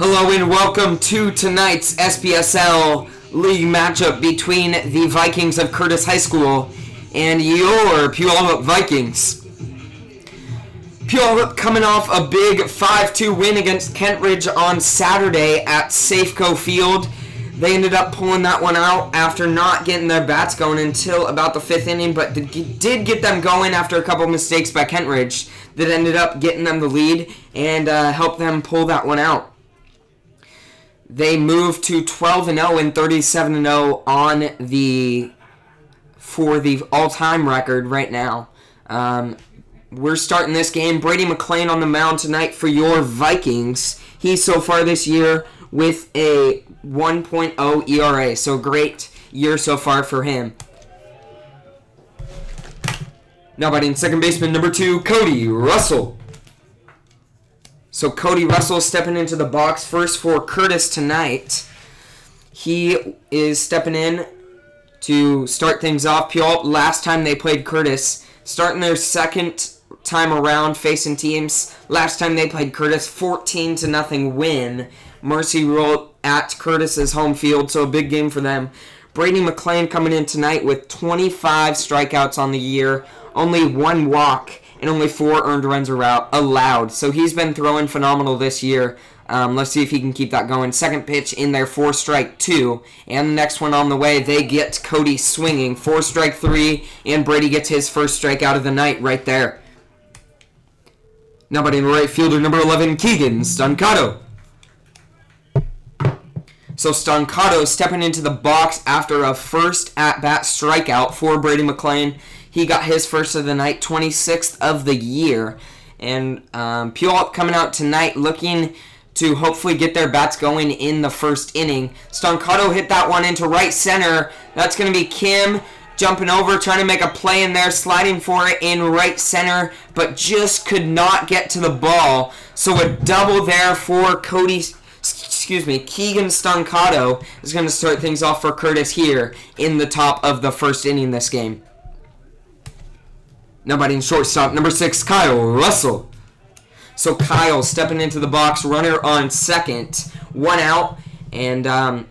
Hello and welcome to tonight's SPSL League matchup between the Vikings of Curtis High School and your Puyallup Vikings. Puyallup coming off a big 5-2 win against Kentridge on Saturday at Safeco Field. They ended up pulling that one out after not getting their bats going until about the 5th inning, but did get them going after a couple mistakes by Kentridge that ended up getting them the lead and helped them pull that one out. They moved to 12-0 and 37-0 on for the all-time record right now. We're starting this game. Brady McLean on the mound tonight for your Vikings. He's so far this year with a 1.0 ERA, so great year so far for him. Now batting second baseman number 2, Cody Russell. So Cody Russell stepping into the box first for Curtis tonight. He is stepping in to start things off. Puyallup, last time they played Curtis, starting their second time around facing teams. Last time they played Curtis, 14-0 win. Mercy Rule at Curtis's home field, so a big game for them. Brady McLean coming in tonight with 25 strikeouts on the year, only 1 walk, and only 4 earned runs allowed. So he's been throwing phenomenal this year. Let's see if he can keep that going. Second pitch in there, 4-strike 2. And the next one on the way, they get Cody swinging. 4-strike 3, and Brady gets his first strikeout of the night right there. Now batting right fielder number 11, Keegan Stancato. So Stancato stepping into the box after a first at-bat strikeout for Brady McLean. He got his first of the night, 26th of the year. And Puyallup coming out tonight looking to hopefully get their bats going in the first inning. Stancato hit that one into right center. That's going to be Kim jumping over, trying to make a play in there, sliding for it in right center, but just could not get to the ball. So a double there for Keegan Stancato is going to start things off for Curtis here in the top of the first inning this game. Now batting shortstop, number 6, Kyle Russell. So Kyle stepping into the box, runner on second, 1 out, and a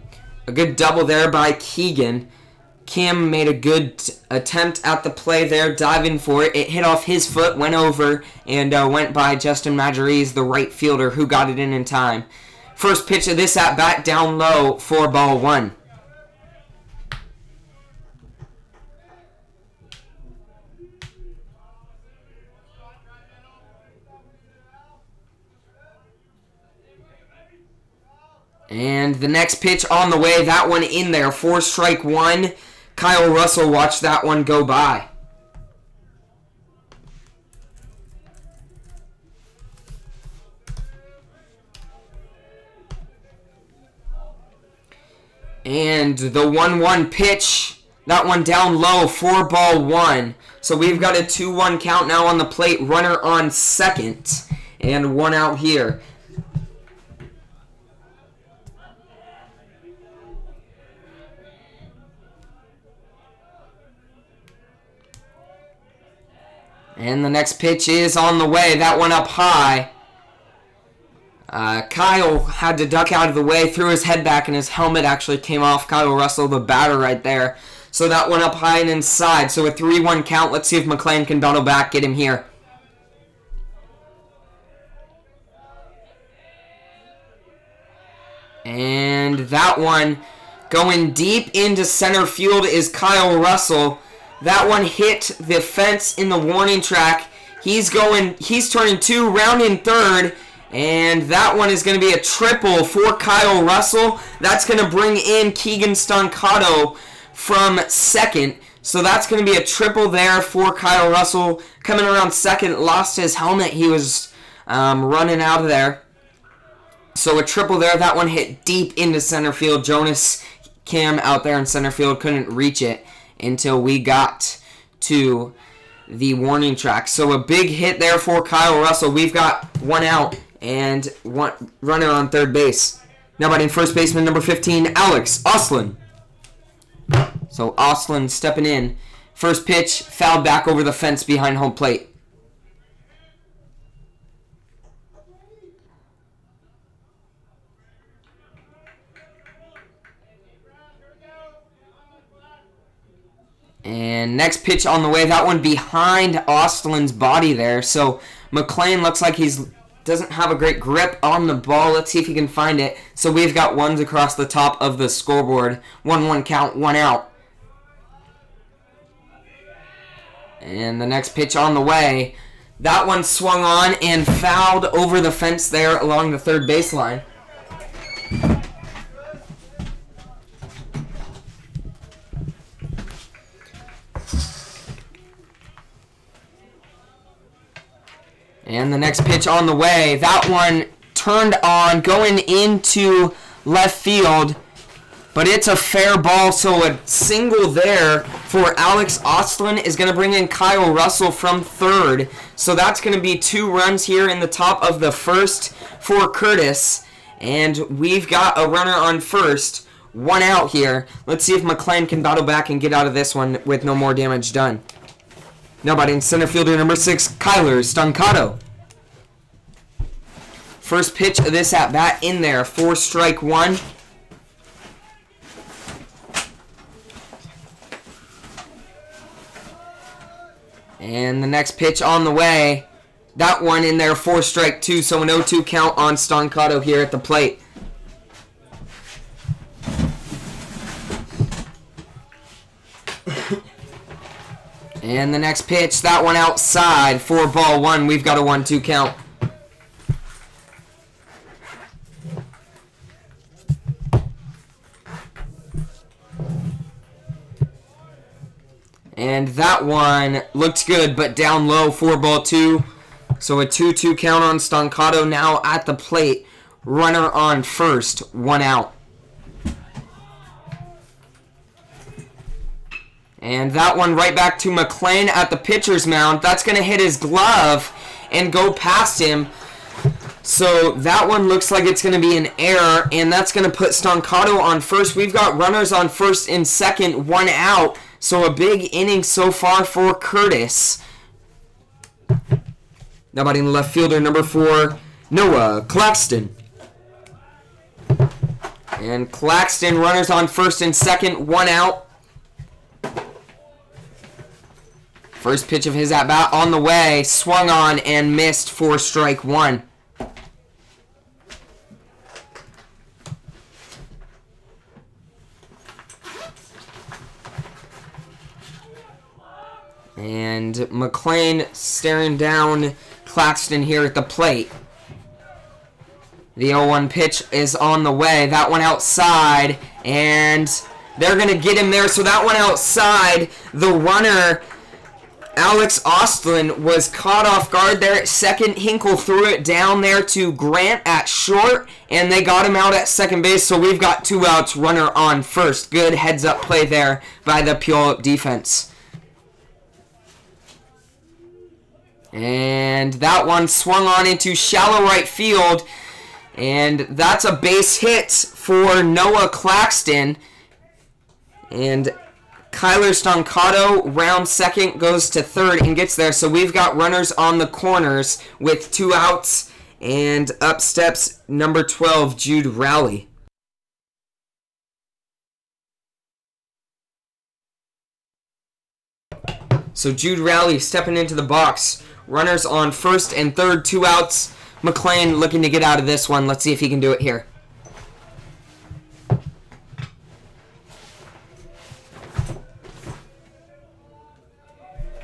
good double there by Keegan. Kim made a good attempt at the play there, diving for it. It hit off his foot, went over, and went by Justin Majoriz, the right fielder, who got it in time. First pitch of this at-bat down low for ball 1. And the next pitch on the way, that one in there, 4-strike 1. Kyle Russell watched that one go by. And the 1-1 pitch, that one down low for ball 1. So we've got a 2-1 count now on the plate, runner on second, and 1 out here. And the next pitch is on the way. That one up high. Kyle had to duck out of the way, threw his head back, and his helmet actually came off. Kyle Russell, the batter right there. So that one up high and inside. So a 3-1 count. Let's see if McLean can battle back, get him here. And that one going deep into center field is Kyle Russell. That one hit the fence in the warning track. He's turning 2, rounding third, and that one is going to be a triple for Kyle Russell. That's going to bring in Keegan Stancato from second. So that's going to be a triple there for Kyle Russell. Coming around second, lost his helmet. He was running out of there. So a triple there. That one hit deep into center field. Jonas Kim out there in center field couldn't reach it until we got to the warning track. So a big hit there for Kyle Russell. We've got 1 out and 1 runner on third base. Now batting first baseman number 15, Alex Oslin. So Oslin stepping in. First pitch, fouled back over the fence behind home plate. And next pitch on the way, that one behind Ostlin's body there. So McLean looks like he's doesn't have a great grip on the ball. Let's see if he can find it. So we've got ones across the top of the scoreboard. 1-1 count, 1 out. And the next pitch on the way, that one swung on and fouled over the fence there along the third baseline. And the next pitch on the way, that one turned on, going into left field. But it's a fair ball, so a single there for Alex Ostlin is going to bring in Kyle Russell from third. So that's going to be 2 runs here in the top of the first for Curtis. And we've got a runner on first, 1 out here. Let's see if McLean can battle back and get out of this one with no more damage done. Now batting center fielder number 6, Kyler Stancato. First pitch of this at-bat in there, 4 strike 1. And the next pitch on the way, that one in there, 4 strike 2, so an 0-2 count on Stancato here at the plate. And the next pitch, that one outside for ball 1. We've got a 1-2 count. And that one looked good, but down low for ball 2. So a 2-2 count on Stancato now at the plate. Runner on first, 1 out. And that one right back to McLean at the pitcher's mound. That's going to hit his glove and go past him. So that one looks like it's going to be an error, and that's going to put Stancato on first. We've got runners on first and second, 1 out. So a big inning so far for Curtis. Now batting left fielder number 4, Noah Claxton. And Claxton, runners on first and second, 1 out. First pitch of his at-bat on the way, swung on and missed for strike 1. And McLean staring down Claxton here at the plate. The 0-1 pitch is on the way. That one outside, and they're going to get him there. So that one outside, the runner, Alex Ostlin, was caught off guard there at second. Hinkle threw it down there to Grant at short, and they got him out at second base. So we've got 2 outs, runner on first. Good heads-up play there by the Puyallup defense. And that one swung on into shallow right field. And that's a base hit for Noah Claxton. And Kyler Stancato, round second, goes to third and gets there. So we've got runners on the corners with 2 outs. And up steps number 12, Jude Rowley. So Jude Rowley stepping into the box. Runners on first and third, 2 outs. McLean looking to get out of this one. Let's see if he can do it here.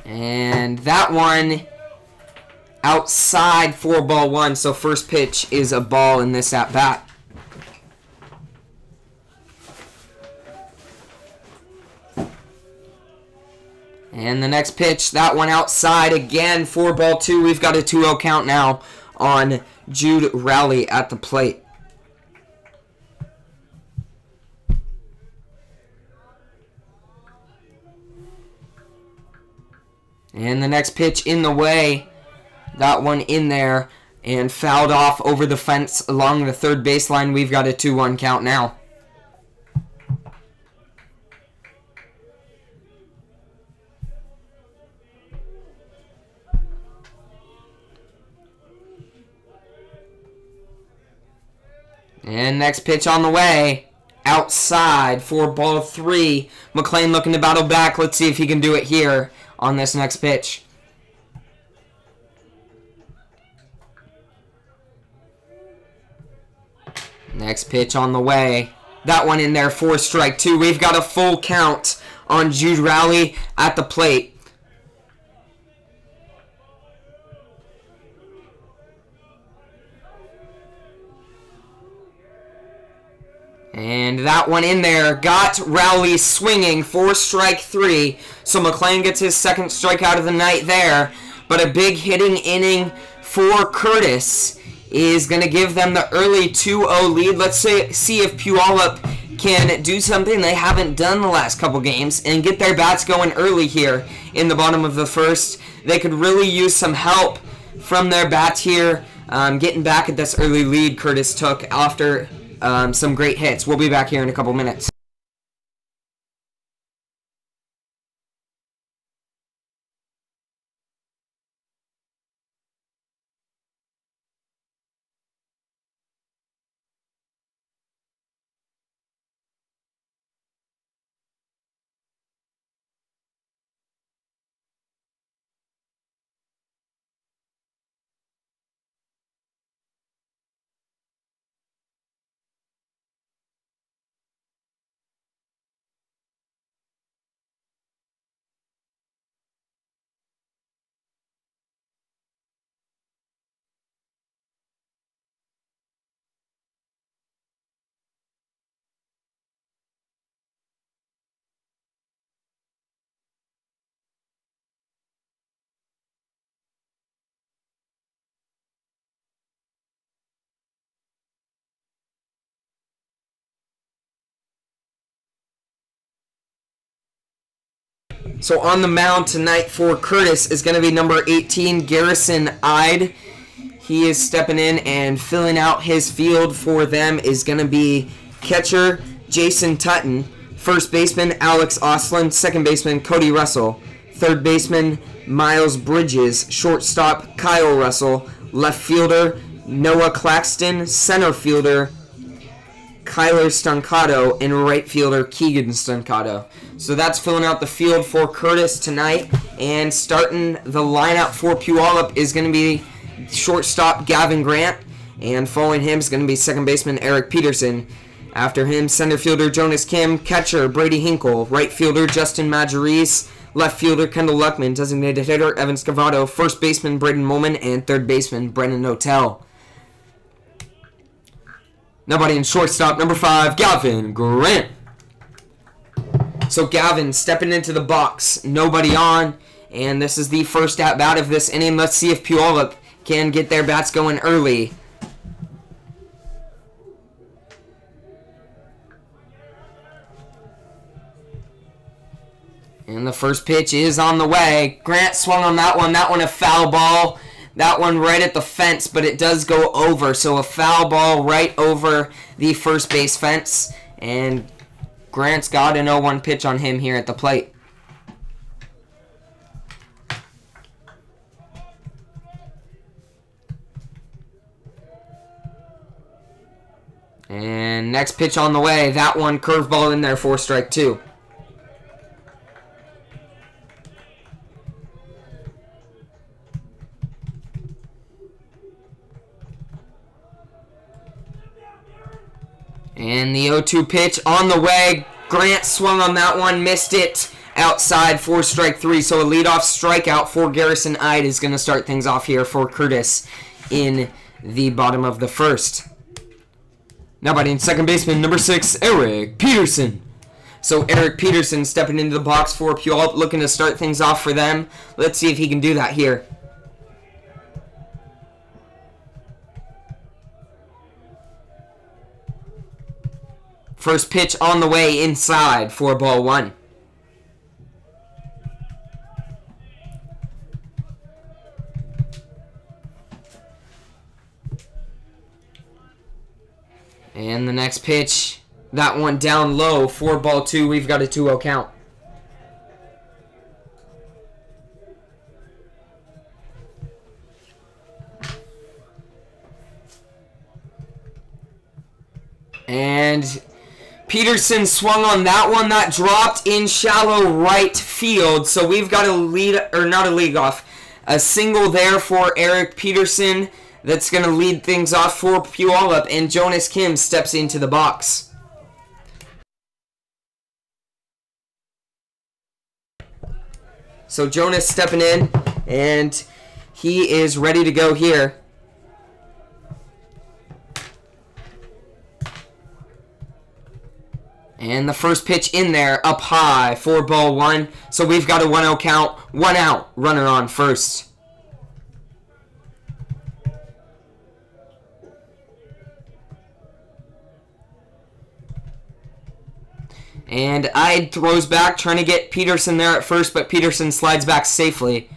And that one outside for ball 1. So first pitch is a ball in this at-bat. And the next pitch, that one outside again for ball 2. We've got a 2-0 count now on Jude Rowley at the plate. And the next pitch in the way, that one in there and fouled off over the fence along the third baseline. We've got a 2-1 count now. And next pitch on the way, outside for ball 3. McLean looking to battle back. Let's see if he can do it here on this next pitch. Next pitch on the way. That one in there for strike 2. We've got a full count on Jude Rowley at the plate. And that one in there got Rowley swinging for strike 3. So McLean gets his second strikeout of the night there. But a big hitting inning for Curtis is going to give them the early 2-0 lead. Let's see if Puyallup can do something they haven't done the last couple games and get their bats going early here in the bottom of the first. They could really use some help from their bats here, getting back at this early lead Curtis took after some great hits. We'll be back here in a couple minutes. So on the mound tonight for Curtis is going to be number 18, Garrison Ide. He is stepping in and filling out his field for them is going to be catcher Jason Tutton, first baseman Alex Oslin, second baseman Cody Russell, third baseman Miles Bridges, shortstop Kyle Russell, left fielder Noah Claxton, center fielder Kyler Stancato, and right fielder Keegan Stancato. So that's filling out the field for Curtis tonight. And starting the lineup for Puyallup is going to be shortstop Gavin Grant. And following him is going to be second baseman Eric Peterson. After him, center fielder Jonas Kim, catcher Brady Hinkle, right fielder Justin Majerese, left fielder Kendall Luckman, designated hitter Evan Scavato, first baseman Braden Molman, and third baseman Brennan Notel. Nobody in shortstop, number 5, Gavin Grant. So Gavin stepping into the box, nobody on, and this is the first at-bat of this inning. Let's see if Puyallup can get their bats going early. And the first pitch is on the way. Grant swung on that one a foul ball. That one right at the fence, but it does go over. So a foul ball right over the first base fence. And Grant's got an 0-1 pitch on him here at the plate. And next pitch on the way. That one curveball in there for strike 2. And the 0-2 pitch on the way. Grant swung on that one, missed it outside for strike 3. So a leadoff strikeout for Garrison Ide is going to start things off here for Curtis in the bottom of the first. Now batting second baseman, number 6, Eric Peterson. So Eric Peterson stepping into the box for Puyallup, looking to start things off for them. Let's see if he can do that here. First pitch on the way inside for ball 1. And the next pitch, that one down low for ball 2. We've got a 2-0 count. And Peterson swung on that one. That dropped in shallow right field. So we've got a lead, or not a lead off, a single there for Eric Peterson. That's going to lead things off for Puyallup. And Jonas Kim steps into the box. So Jonas stepping in, and he is ready to go here. And the first pitch in there, up high, 4-1. So we've got a 1-0 count, 1 out, runner on first. And Ide throws back, trying to get Peterson there at first, but Peterson slides back safely.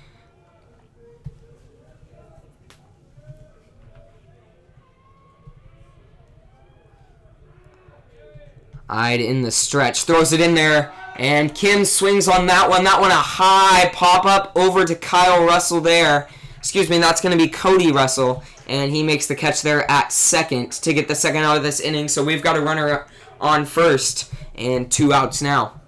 Ide in the stretch, throws it in there, and Kim swings on that one. That one a high pop-up over to Kyle Russell there. Excuse me, that's going to be Cody Russell, and he makes the catch there at second to get the second out of this inning. So we've got a runner on first, and 2 outs now.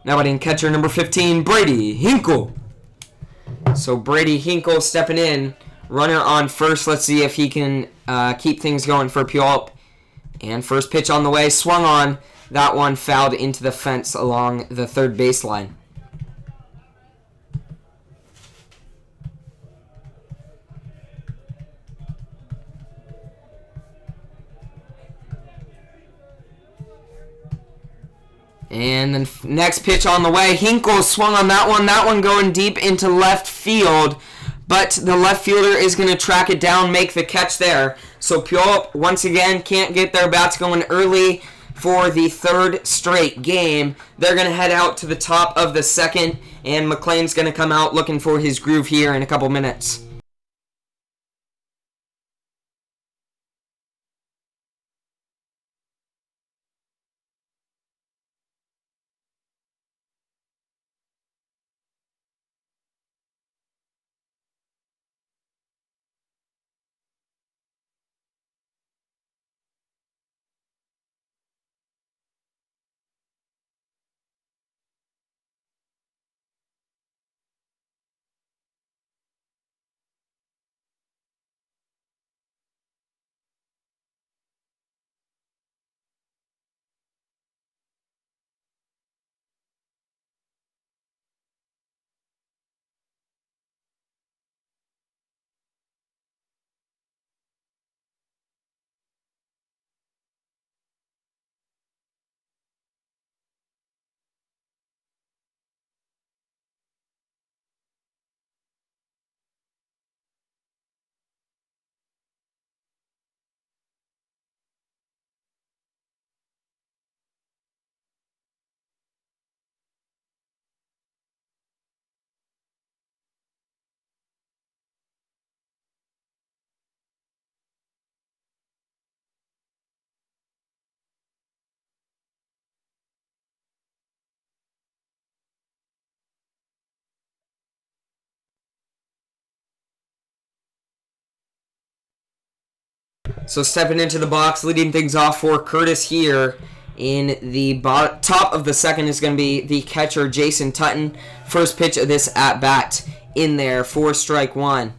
Now batting catcher number 15, Brady Hinkle. So Brady Hinkle stepping in. Runner on first. Let's see if he can keep things going for Puyallup. And first pitch on the way. Swung on. That one fouled into the fence along the third baseline. And then next pitch on the way. Hinkle swung on that one. That one going deep into left field. But the left fielder is going to track it down, make the catch there. So Puyallup, once again, can't get their bats going early for the third straight game. They're going to head out to the top of the second, and McLean's going to come out looking for his groove here in a couple minutes. So stepping into the box, leading things off for Curtis here in the top of the second is going to be the catcher, Jason Tutton. First pitch of this at-bat in there for strike one.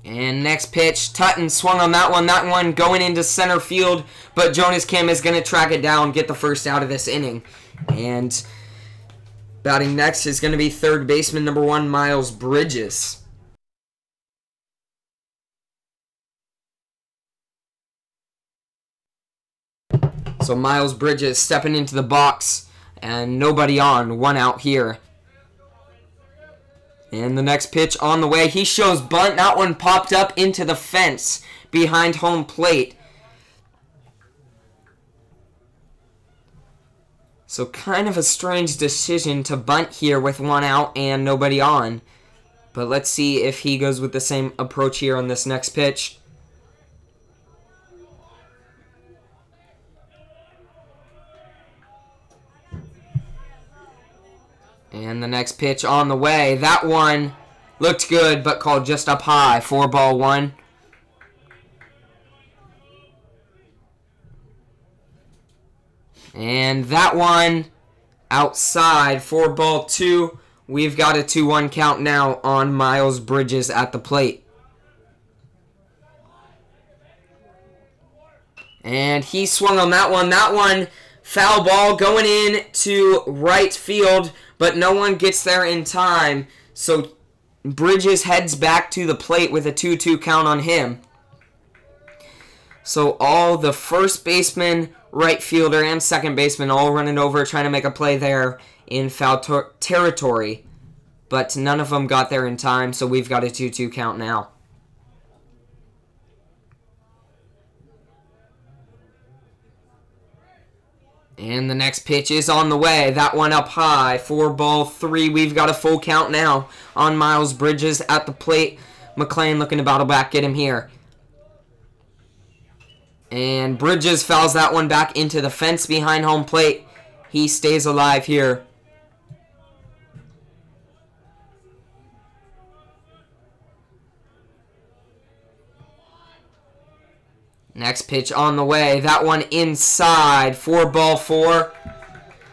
And next pitch, Tutton swung on that one. That one going into center field, but Jonas Kim is going to track it down, get the first out of this inning. And batting next is going to be third baseman number 1, Miles Bridges. So Miles Bridges stepping into the box, and nobody on, 1 out here. And the next pitch on the way, he shows bunt. That one popped up into the fence behind home plate. So kind of a strange decision to bunt here with 1 out and nobody on. But let's see if he goes with the same approach here on this next pitch. And the next pitch on the way. That one Looked good, but called just up high. 4-1. And that one outside. 4-2. We've got a 2-1 count now on Miles Bridges at the plate. And he swung on that one. That one, foul ball going in to right field, but no one gets there in time. So Bridges heads back to the plate with a 2-2 count on him. So all the first baseman, right fielder, and second baseman all running over trying to make a play there in foul territory. But none of them got there in time, so we've got a 2-2 count now. And the next pitch is on the way. That one up high. 4-3. We've got a full count now on Miles Bridges at the plate. McClain looking to battle back, get him here. And Bridges fouls that one back into the fence behind home plate. He stays alive here. Next pitch on the way. That one inside. 4-4.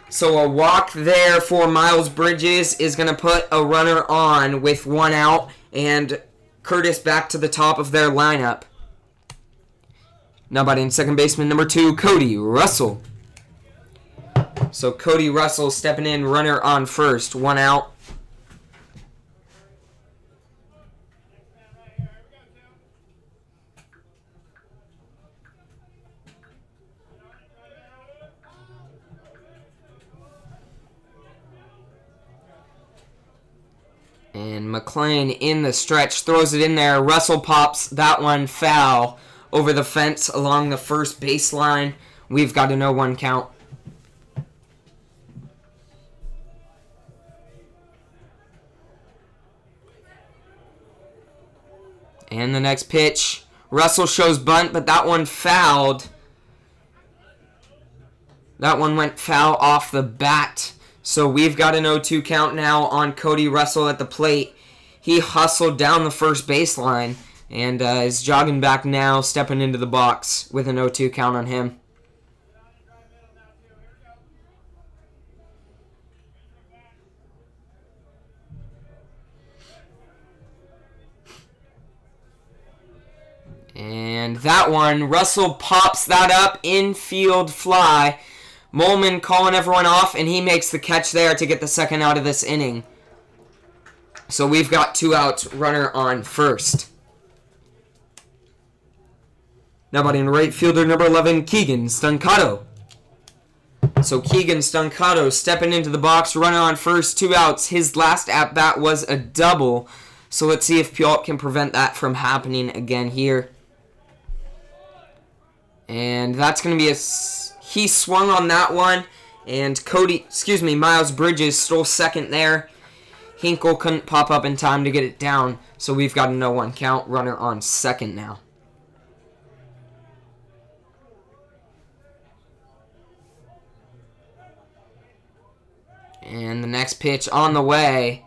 So a walk there for Miles Bridges is going to put a runner on with one out. And Curtis back to the top of their lineup. Now batting second baseman number 2, Cody Russell. So Cody Russell stepping in, runner on first. One out. And McClain in the stretch, throws it in there. Russell pops that one foul over the fence along the first baseline. We've got a 0-1 count. And the next pitch, Russell shows bunt, but that one fouled. That one went foul off the bat. So we've got an 0-2 count now on Cody Russell at the plate. He hustled down the first baseline and is jogging back now, stepping into the box with an 0-2 count on him. And that one, Russell pops that up, infield fly. Molman calling everyone off, and he makes the catch there to get the second out of this inning. So we've got 2 outs, runner on first. Now batting right fielder number 11, Keegan Stuncato. So Keegan Stuncato stepping into the box, runner on first, 2 outs. His last at-bat was a double. So let's see if Puyallup can prevent that from happening again here. And that's going to be a... He swung on that one, and Miles Bridges stole second there. Hinkle couldn't pop up in time to get it down, so we've got a 0-1 count, runner on second now. And the next pitch on the way.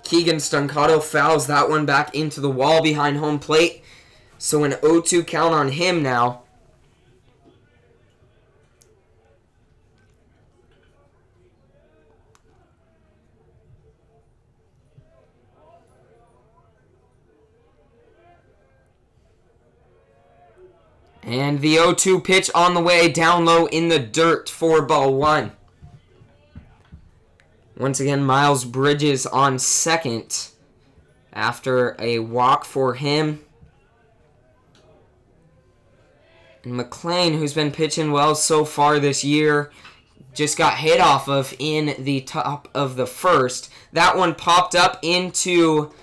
Keegan Stuncato fouls that one back into the wall behind home plate, so an 0-2 count on him now. And the 0-2 pitch on the way, down low in the dirt, 4-1. Once again, Miles Bridges on second after a walk for him. And McClain, who's been pitching well so far this year, just got hit off of in the top of the first. That one popped up into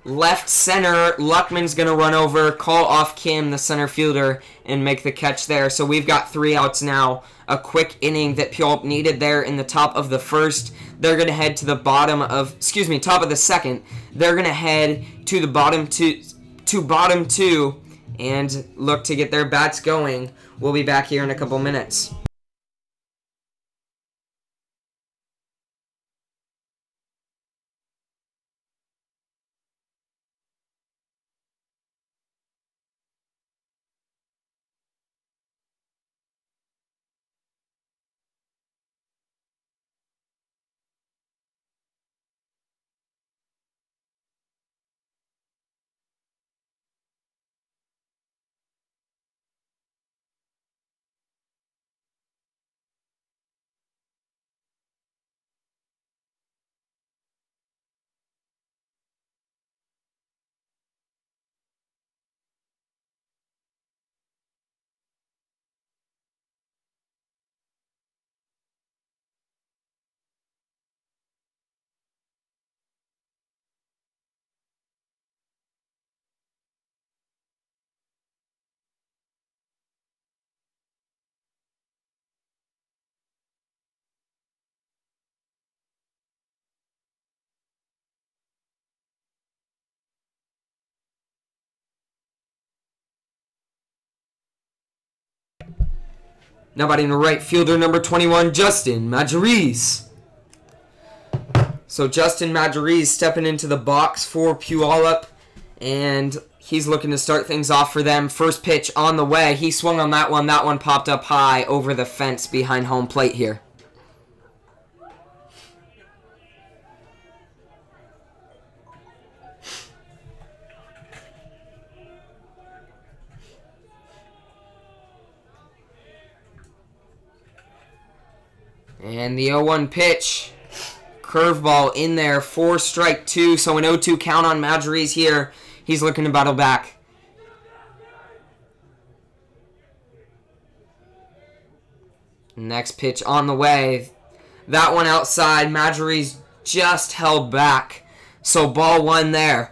left center. Luckman's going to run over, call off Kim, the center fielder, and make the catch there. So we've got 3 outs now. A quick inning that Puyallup needed there in the top of the first. They're going to head to the top of the second. They're going to head to the bottom two and look to get their bats going. We'll be back here in a couple minutes. Now batting right fielder number 21, Justin Majoriz. So Justin Majoriz stepping into the box for Puyallup, and he's looking to start things off for them. First pitch on the way. He swung on that one. That one popped up high over the fence behind home plate here. And the 0-1 pitch. Curveball in there for strike two. So an 0-2 count on Majoriz here. He's looking to battle back. Next pitch on the way. That one outside. Majoriz just held back. So ball one there.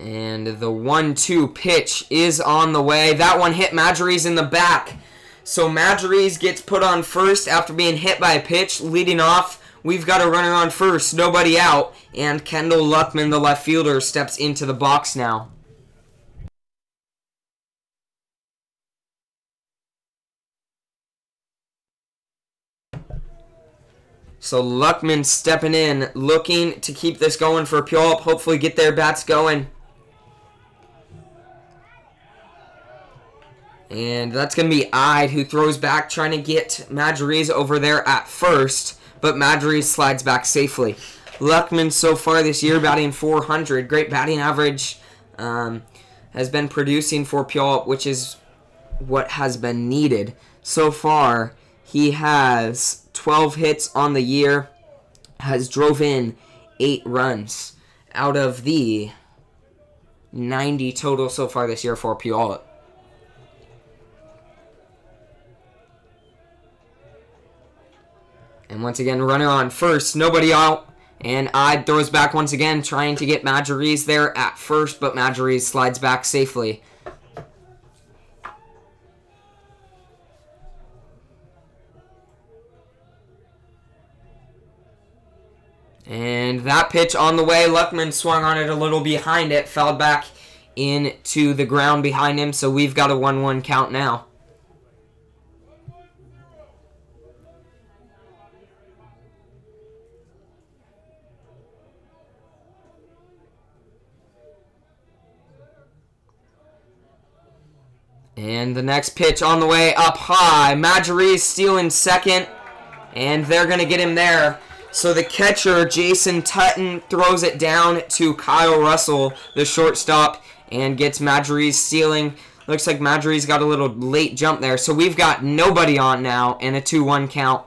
And the 1-2 pitch is on the way. That one hit Majoriz in the back. So Majoriz gets put on first after being hit by a pitch. Leading off, we've got a runner on first, nobody out. And Kendall Luckman, the left fielder, steps into the box now. So Luckman stepping in, looking to keep this going for Puyallup. Hopefully get their bats going. And that's going to be Ide, who throws back, trying to get Majoriz over there at first. But Majoriz slides back safely. Luckman so far this year batting .400. Great batting average. Has been producing for Puyallup, which is what has been needed. So far, he has 12 hits on the year. Has drove in 8 runs out of the 90 total so far this year for Puyallup. And once again, runner on first, nobody out. And Ide throws back once again, trying to get Majoriz there at first, but Majoriz slides back safely. And that pitch on the way, Luckman swung on it a little behind it, fell back into the ground behind him, so we've got a 1-1 count now. And the next pitch on the way up high. Majoriz stealing second, and they're going to get him there. So the catcher, Jason Tutton, throws it down to Kyle Russell, the shortstop, and gets Majoriz stealing. Looks like Majoriz got a little late jump there. So we've got nobody on now and a 2-1 count.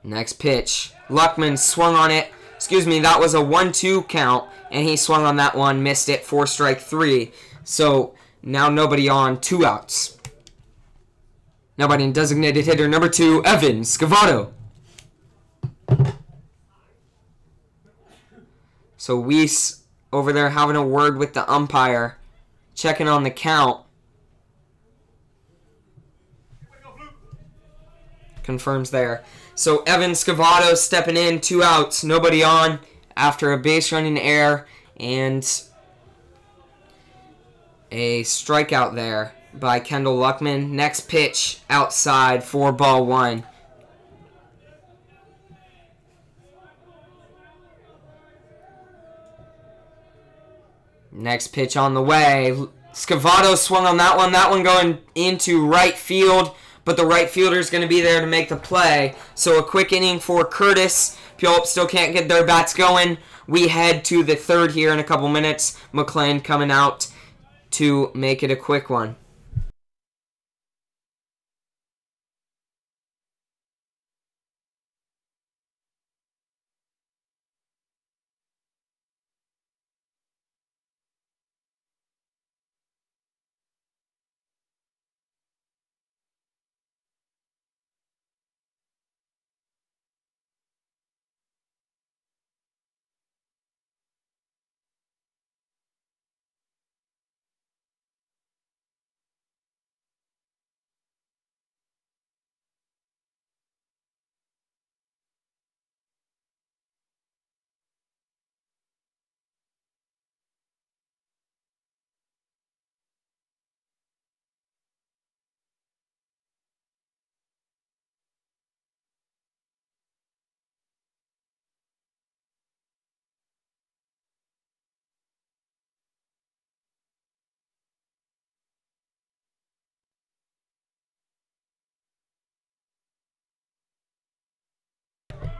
Next pitch. Luckman swung on it. Excuse me, that was a 1-2 count, and he swung on that one, missed it for strike 3. So now nobody on, 2 outs. Now batting designated hitter number 2, Evan Scavato. So Weiss over there having a word with the umpire, checking on the count. Confirms there. So Evan Scavato stepping in, 2 outs, nobody on after a base running error and a strikeout there by Kendall Luckman. Next pitch outside for ball 1. Next pitch on the way. Scavato swung on that one going into right field. But the right fielder is going to be there to make the play. So a quick inning for Curtis. Puyallup still can't get their bats going. We head to the third here in a couple minutes. McLean coming out to make it a quick one.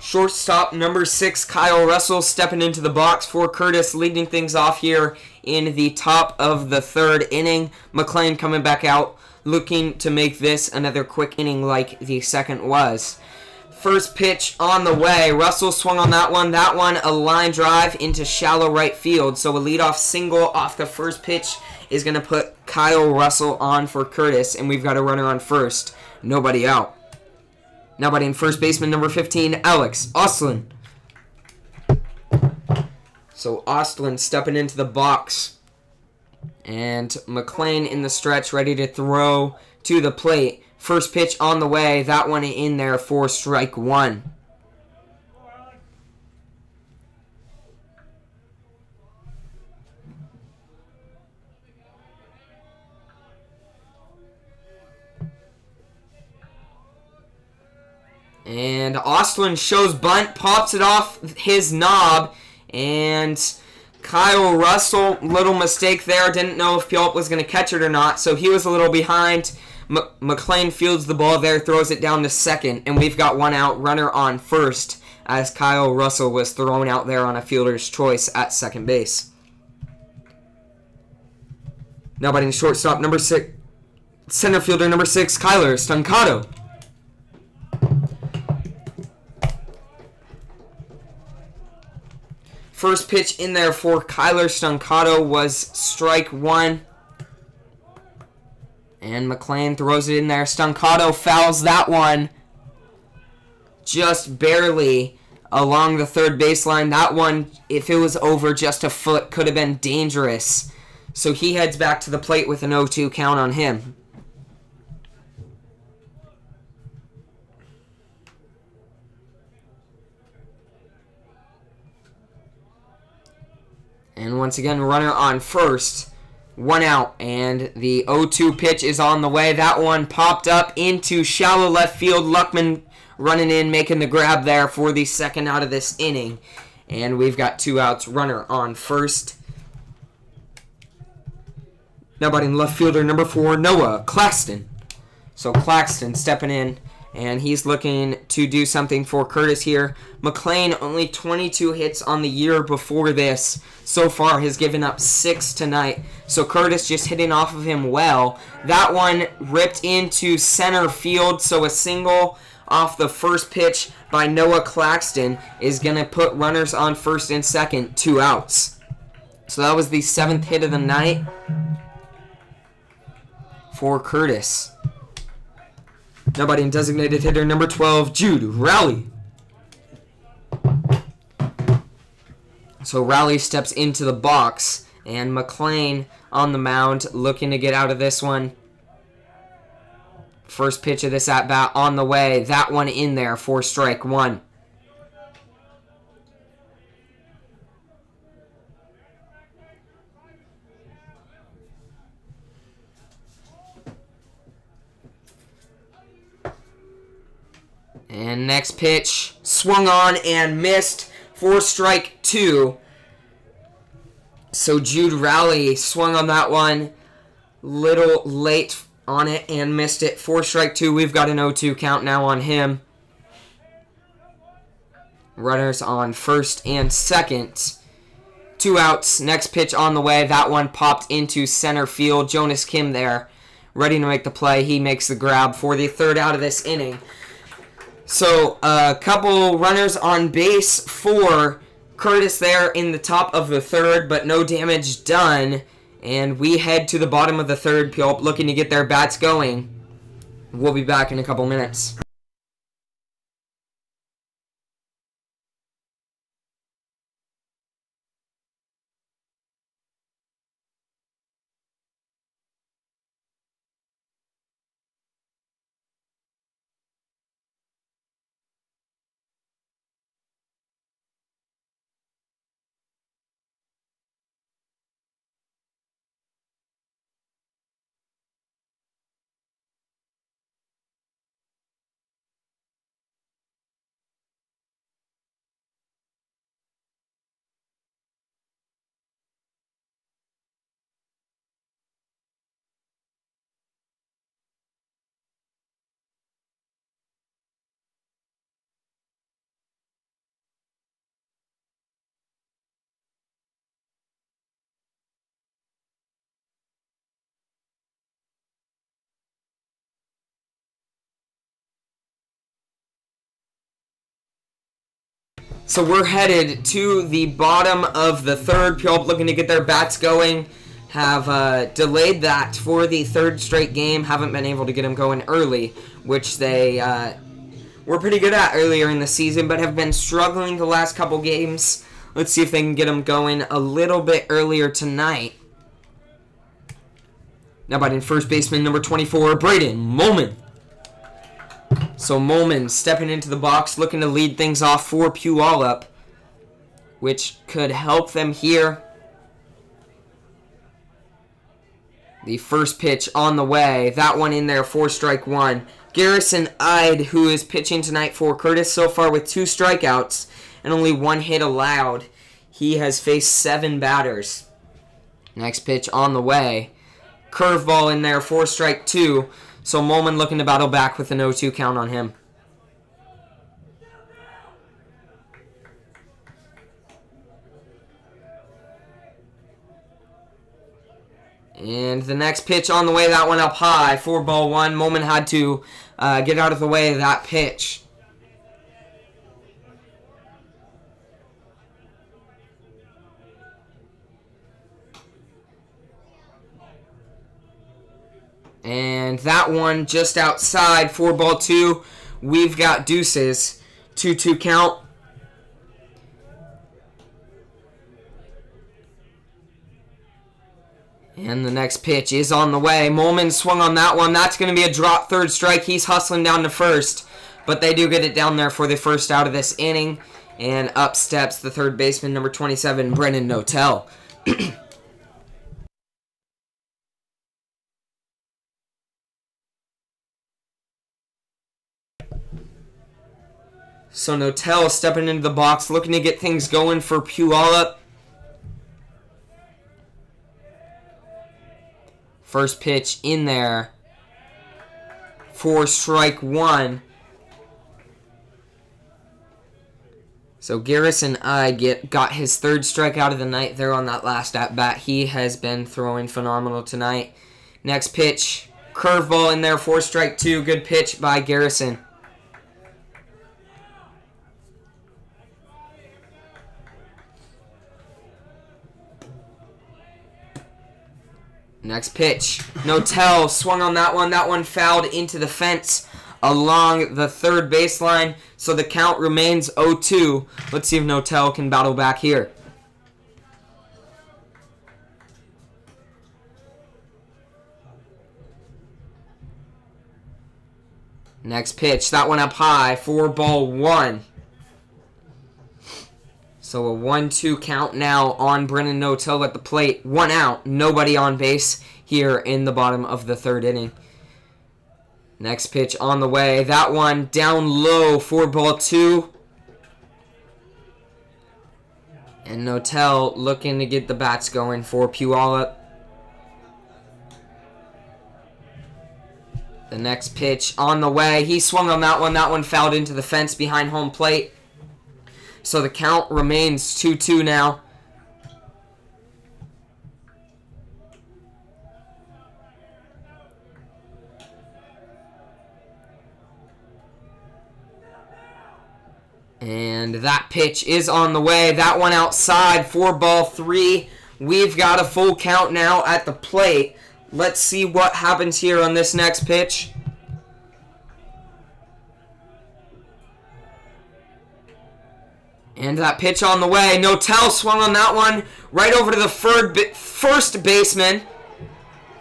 Shortstop number 6, Kyle Russell, stepping into the box for Curtis, leading things off here in the top of the third inning. McLean coming back out, looking to make this another quick inning like the second was. First pitch on the way. Russell swung on that one. That one, a line drive into shallow right field. So a leadoff single off the first pitch is going to put Kyle Russell on for Curtis, and we've got a runner on first. Nobody out. Nobody in first baseman number 15, Alex Ostlin. So Ostlin stepping into the box. And McLean in the stretch, ready to throw to the plate. First pitch on the way. That one in there for strike one. And Ostlin shows bunt, pops it off his knob, and Kyle Russell, little mistake there, didn't know if Puyallup was going to catch it or not, so he was a little behind. McLean fields the ball there, throws it down to second, and we've got one out, runner on first, as Kyle Russell was thrown out there on a fielder's choice at second base. Now batting shortstop number 6, center fielder number 6, Kyler Stancato. First pitch in there for Kyler Stancato was strike one. And McLean throws it in there. Stancato fouls that one just barely along the third baseline. That one, if it was over just a foot, could have been dangerous. So he heads back to the plate with an 0-2 count on him. And once again, runner on first. One out, and the 0-2 pitch is on the way. That one popped up into shallow left field. Luckman running in, making the grab there for the second out of this inning. And we've got 2 outs, runner on first. Now batting left fielder number 4, Noah Claxton. So Claxton stepping in, and he's looking to do something for Curtis here. McLean, only 22 hits on the year before this. So far has given up 6 tonight. So Curtis just hitting off of him well. That one ripped into center field. So a single off the first pitch by Noah Claxton is going to put runners on first and second. 2 outs. So that was the 7th hit of the night for Curtis. Nobody in designated hitter number 12, Jude Rowley. So Rowley steps into the box, and McLean on the mound looking to get out of this one. First pitch of this at-bat on the way. That one in there for strike one. And next pitch, swung on and missed for strike two. So Jude Rowley swung on that one, little late on it and missed it for strike two. We've got an 0-2 count now on him. Runners on first and second. 2 outs, next pitch on the way. That one popped into center field. Jonas Kim there, ready to make the play. He makes the grab for the 3rd out of this inning. So, a couple runners on base for Curtis there in the top of the 3rd, but no damage done. And we head to the bottom of the 3rd, Puyallup looking to get their bats going. We'll be back in a couple minutes. So we're headed to the bottom of the third. Puyallup looking to get their bats going. Have delayed that for the third straight game. Haven't been able to get them going early, which they were pretty good at earlier in the season, but have been struggling the last couple games. Let's see if they can get them going a little bit earlier tonight. Now batting first baseman number 24, Braden Molman. So Molman stepping into the box, looking to lead things off for Puyallup, which could help them here. The first pitch on the way. That one in there for strike one. Garrison Ide, who is pitching tonight for Curtis so far with 2 strikeouts and only 1 hit allowed. He has faced 7 batters. Next pitch on the way. Curveball in there for strike 2. So Molman looking to battle back with an 0-2 count on him. And the next pitch on the way, that one up high, 4-1. Molman had to get out of the way of that pitch. And that one just outside, 4-2. We've got deuces, 2-2 count. And the next pitch is on the way. Molman swung on that one. That's going to be a drop third strike. He's hustling down to first. But they do get it down there for the first out of this inning. And up steps the third baseman, number 27, Brennan Notel. So Notel stepping into the box, looking to get things going for Puyallup. First pitch in there for strike one. So Garrison Ide got his 3rd strikeout of the night there on that last at-bat. He has been throwing phenomenal tonight. Next pitch, curveball in there for strike 2. Good pitch by Garrison. Next pitch. Notel swung on that one. That one fouled into the fence along the third baseline. So the count remains 0-2. Let's see if Notel can battle back here. Next pitch. That one up high. 4-1. So a 1-2 count now on Brennan Notel at the plate. 1 out. Nobody on base here in the bottom of the 3rd inning. Next pitch on the way. That one down low. 4-2. And Notel looking to get the bats going for Puyallup. The next pitch on the way. He swung on that one. That one fouled into the fence behind home plate. So the count remains 2-2 now. And that pitch is on the way. That one outside, 4-3. We've got a full count now at the plate. Let's see what happens here on this next pitch. And that pitch on the way. Notel swung on that one right over to the first baseman.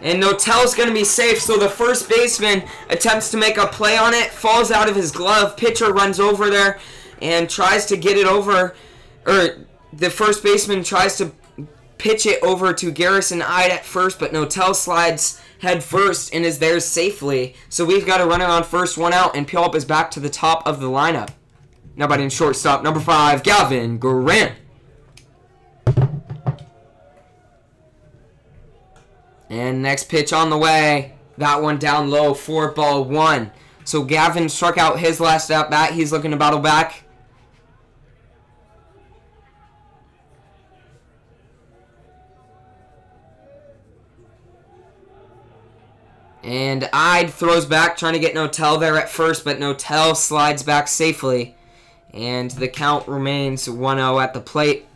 And Notel's going to be safe. So the first baseman attempts to make a play on it. Falls out of his glove. Pitcher runs over there and tries to get it over. Or the first baseman tries to pitch it over to Garrison Ide at first. But Notel slides head first and is there safely. So we've got a runner on first, 1 out. And Puyallup is back to the top of the lineup. Now batting shortstop, number 5, Gavin Grant. And next pitch on the way. That one down low, 4-1. So Gavin struck out his last at-bat. He's looking to battle back. And Ide throws back, trying to get Notel there at first, but Notel slides back safely. And the count remains 1-0 at the plate.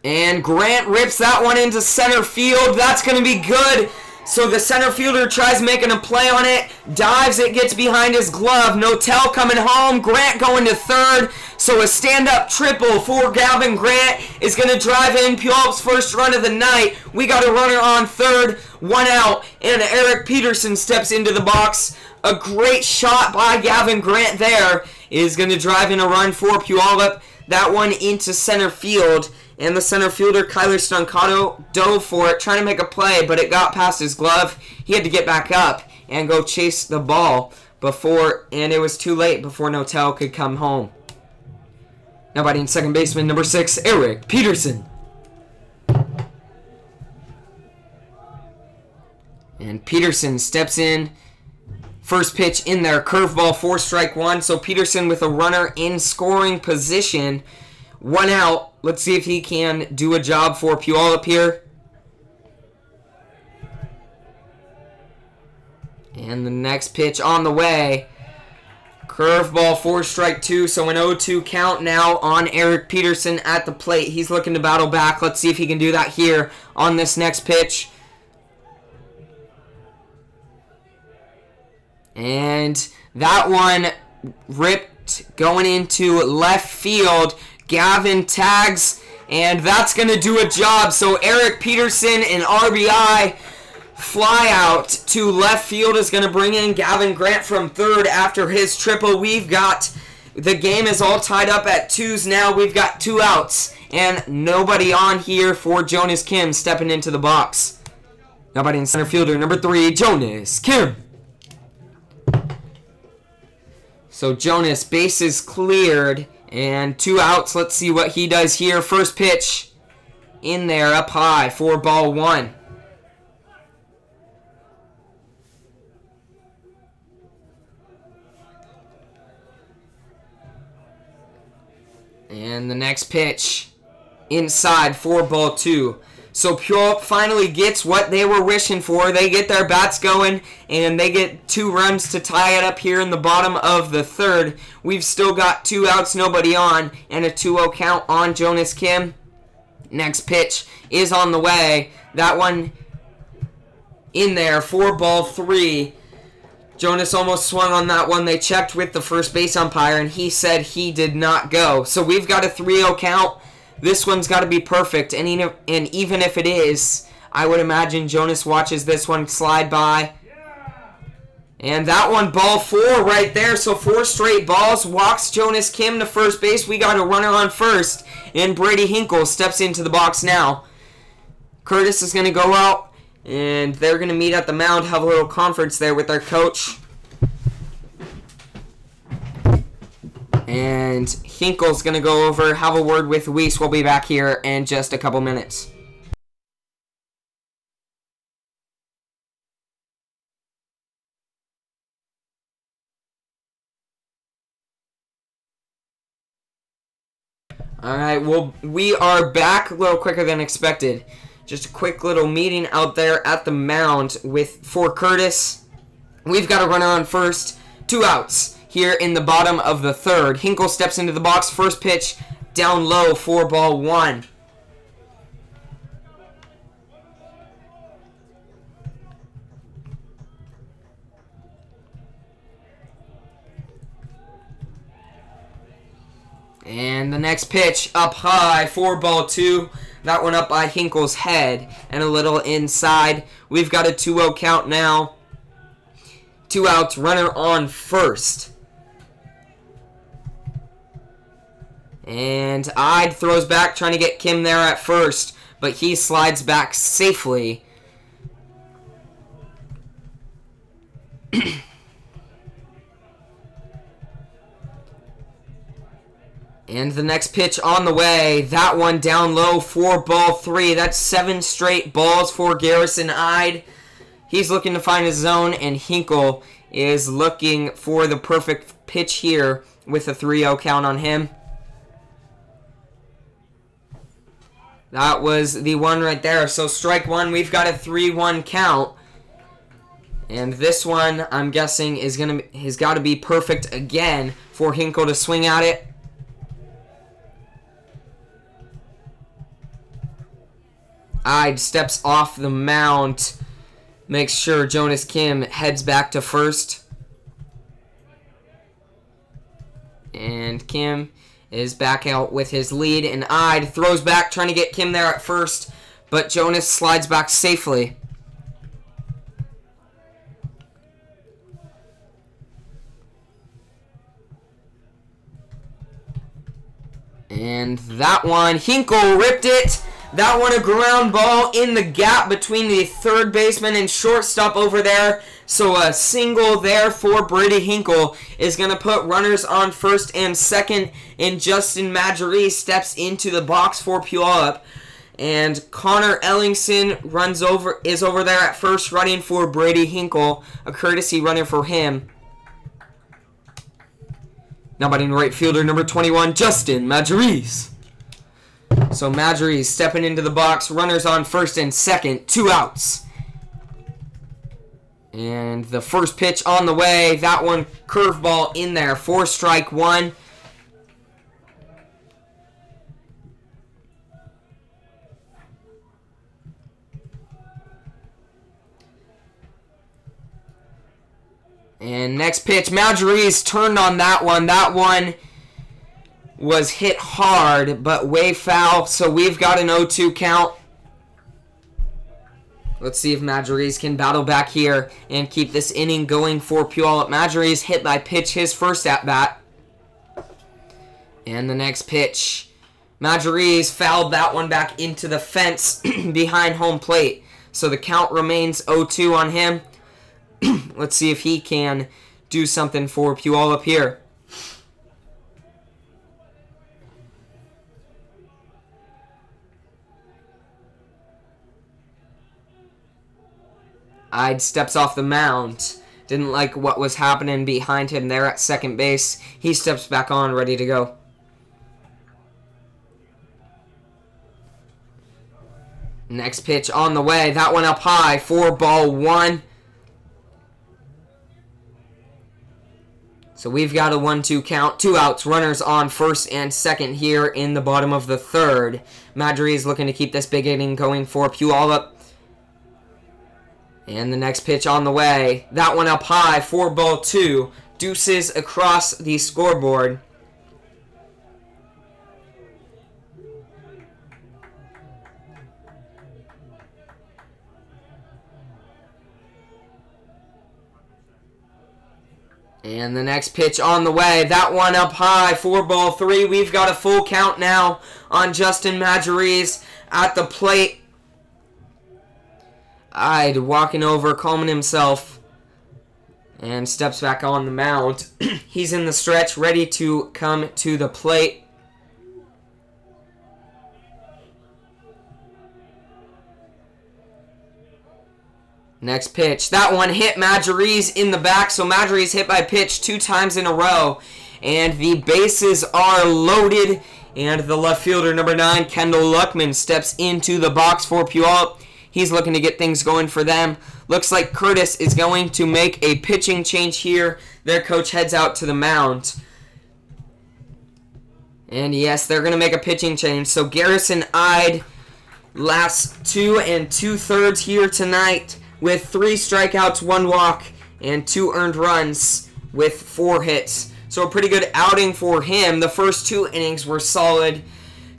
And Grant rips that one into center field. That's going to be good. So the center fielder tries making a play on it. Dives, it gets behind his glove. Notel coming home. Grant going to third. So a stand-up triple for Gavin Grant is going to drive in Puyallup's first run of the night. We got a runner on third. 1 out. And Eric Peterson steps into the box. A great shot by Gavin Grant there is going to drive in a run for Puyallup. That one into center field. And the center fielder, Kyler Stuncato, dove for it, trying to make a play, but it got past his glove. He had to get back up and go chase the ball and it was too late before Notel could come home. Now batting second baseman, number 6, Eric Peterson. And Peterson steps in. First pitch in there, curveball, 4 strike 1. So Peterson with a runner in scoring position. 1 out. Let's see if he can do a job for Puyallup here. And the next pitch on the way. Curveball, 4 strike 2. So an 0-2 count now on Eric Peterson at the plate. He's looking to battle back. Let's see if he can do that here on this next pitch. And that one ripped going into left field. Gavin tags, and that's going to do a job. So Eric Peterson, an RBI fly out to left field, is going to bring in Gavin Grant from third after his triple. The game is all tied up at 2s now. We've got 2 outs, and nobody on here for Jonas Kim stepping into the box. Nobody in center fielder, number 3, Jonas Kim. So Jonas, bases cleared. And 2 outs. Let's see what he does here. First pitch in there, up high for ball 1. And the next pitch inside for ball 2. So Puyallup finally gets what they were wishing for. They get their bats going, and they get 2 runs to tie it up here in the bottom of the 3rd. We've still got 2 outs, nobody on, and a 2-0 count on Jonas Kim. Next pitch is on the way. That one in there for ball 3. Jonas almost swung on that one. They checked with the first base umpire, and he said he did not go. So we've got a 3-0 count. This one's got to be perfect, and even if it is, I would imagine Jonas watches this one slide by. And that one, ball 4 right there. So 4 straight balls, walks Jonas Kim to first base. We got a runner on first, and Brady Hinkle steps into the box now. Curtis is going to go out, and they're going to meet at the mound, have a little conference there with their coach. And Hinkle's going to go over, have a word with Weiss. We'll be back here in just a couple minutes. Alright, well, we are back a little quicker than expected. Just a quick little meeting out there at the mound for Curtis. We've got a runner on first, 2 outs. Here in the bottom of the 3rd. Hinkle steps into the box. First pitch down low for ball 1. And the next pitch up high for ball 2. That one up by Hinkle's head and a little inside. We've got a 2-0 count now. 2 outs, runner on first. And Ide throws back, trying to get Kim there at first, but he slides back safely. And the next pitch on the way. That one down low for ball 3. That's 7 straight balls for Garrison Ide. He's looking to find his zone, and Hinkle is looking for the perfect pitch here with a 3-0 count on him. That was the one right there. So strike 1, we've got a 3-1 count. And this one, I'm guessing, has got to be perfect again for Hinkle to swing at it. Ide steps off the mound. Makes sure Jonas Kim heads back to first. And Kim is back out with his lead. And Ide throws back, trying to get Kim there at first. But Jonas slides back safely. And that one, Hinkle ripped it. That one, a ground ball in the gap between the third baseman and shortstop over there. So a single there for Brady Hinkle is going to put runners on first and second. And Justin Majoree steps into the box for Puyallup. And Connor Ellingson is over there at first, running for Brady Hinkle. A courtesy runner for him. Now batting right fielder number 21, Justin Majoree. So Majoree stepping into the box. Runners on first and second. 2 outs. And the first pitch on the way. That one, curveball in there. 4 strike 1. And next pitch, Majoree's turned on that one. That one was hit hard, but way foul. So we've got an 0-2 count. Let's see if Majoree's can battle back here and keep this inning going for Puyallup. Majoree's hit by pitch, his first at-bat. And the next pitch, Majoree's fouled that one back into the fence behind home plate. So the count remains 0-2 on him. Let's see if he can do something for Puyallup here. Ide steps off the mound. Didn't like what was happening behind him there at second base. He steps back on, ready to go. Next pitch on the way. That one up high. 4-1. So we've got a 1-2 count. 2 outs. Runners on first and second here in the bottom of the third. Majoree is looking to keep this big inning going for Puyallup. And the next pitch on the way. That one up high. 4-2. Deuces across the scoreboard. And the next pitch on the way. That one up high. 4-3. We've got a full count now on Justin Majoree's at the plate. Ide walking over, calming himself, and steps back on the mound. He's in the stretch, ready to come to the plate. Next pitch. That one hit Majoree's in the back, so Majoree's hit by pitch 2 times in a row. And the bases are loaded, and the left fielder, number 9, Kendall Luckman, steps into the box for Puyallup. He's looking to get things going for them. Looks like Curtis is going to make a pitching change here. Their coach heads out to the mound. And yes, they're going to make a pitching change. So Garrison Ide lasts 2 2/3 here tonight with 3 strikeouts, 1 walk, and 2 earned runs with 4 hits. So a pretty good outing for him. The first 2 innings were solid.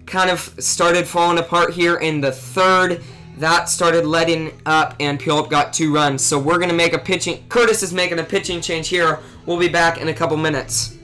Kind of started falling apart here in the third. That started letting up, and Puyallup got 2 runs. So we're going to make a pitching... Curtis is making a pitching change here. We'll be back in a couple minutes.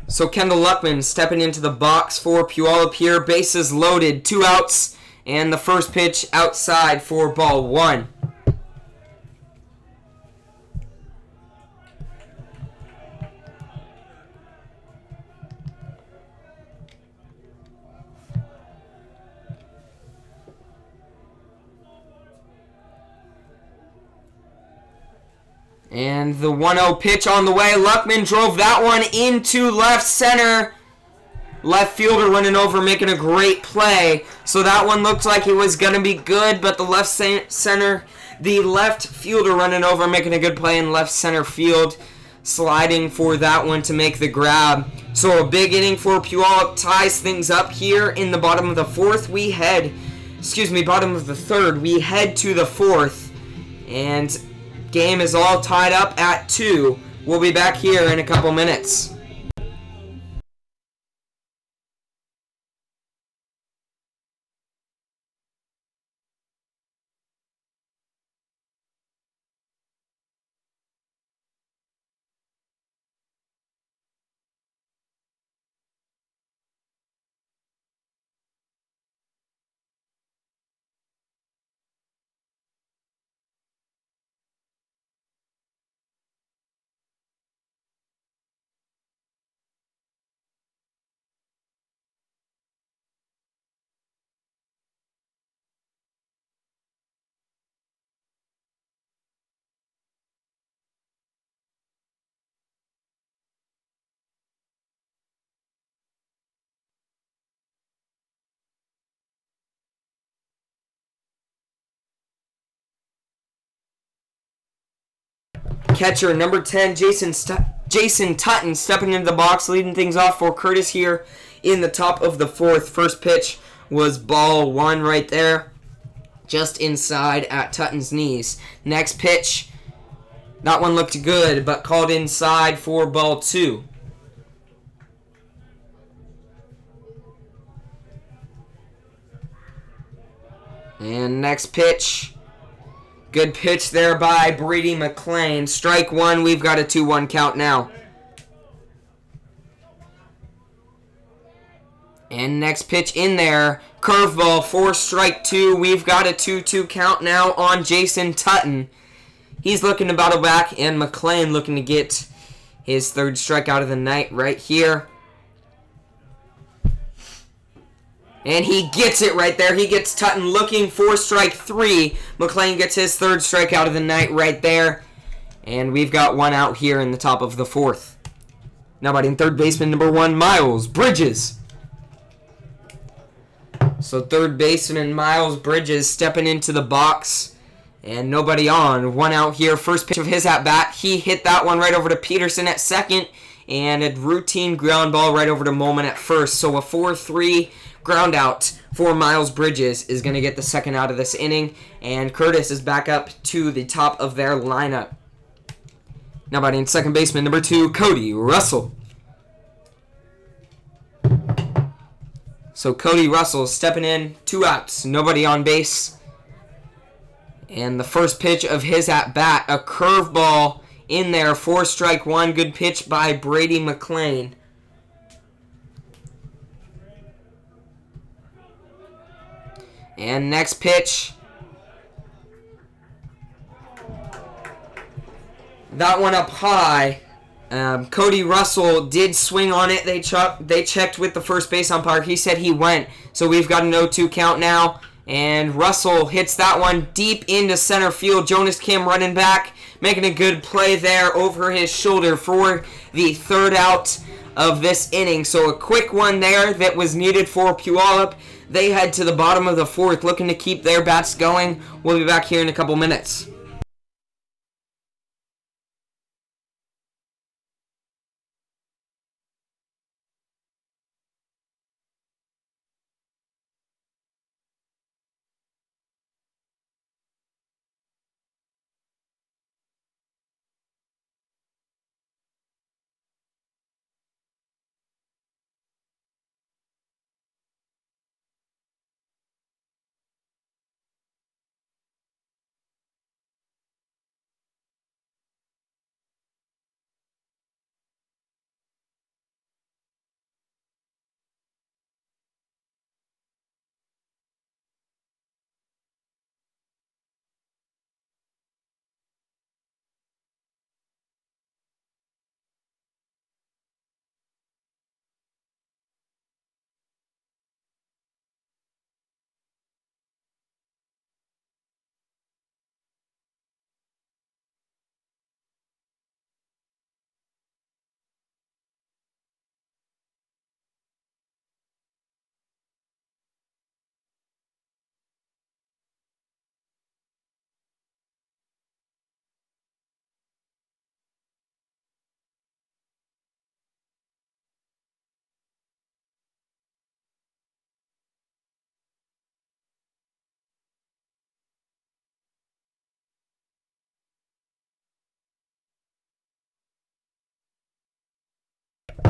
So Kendall Luckman stepping into the box for Puyallup here. Bases loaded, 2 outs, and the first pitch outside for ball 1. And the 1-0 pitch on the way. Luckman drove that one into left center. Left fielder running over, making a great play. So that one looked like it was going to be good, but the left fielder running over, making a good play in left center field. Sliding for that one to make the grab. So a big inning for Puyallup ties things up here in the bottom of the fourth. Bottom of the third. We head to the fourth. And game is all tied up at 2. We'll be back here in a couple minutes. Catcher number 10, Jason Tutton stepping into the box, leading things off for Curtis here in the top of the fourth. First pitch was ball 1 right there, just inside at Tutton's knees. Next pitch, that one looked good, but called inside for ball 2. And next pitch, good pitch there by Brady McLean. Strike 1. We've got a 2-1 count now. And next pitch in there. Curveball for strike 2. We've got a 2-2 count now on Jason Tutton. He's looking to battle back, and McLean looking to get his third strikeout of the night right here. And he gets it right there. He gets Tutton looking for strike 3. McLean gets his third strikeout of the night right there. And we've got 1 out here in the top of the fourth. Now batting third baseman number 1, Miles Bridges. So third baseman Miles Bridges stepping into the box. And nobody on. 1 out here. First pitch of his at-bat. He hit that one right over to Peterson at second. And a routine ground ball right over to Molman at first. So a 4-3 ground out for Miles Bridges is going to get the second out of this inning. And Curtis is back up to the top of their lineup. Now batting second baseman number 2, Cody Russell. So Cody Russell stepping in, 2 outs, nobody on base. And the first pitch of his at-bat, a curveball in there for strike 1. Good pitch by Brady McLean. And next pitch, that one up high. Cody Russell did swing on it. They checked with the first base umpire. He said he went. So we've got an 0-2 count now. And Russell hits that one deep into center field. Jonas Kim running back, making a good play there over his shoulder for the third out of this inning. So a quick one there that was needed for Puyallup. They head to the bottom of the fourth, looking to keep their bats going. We'll be back here in a couple minutes.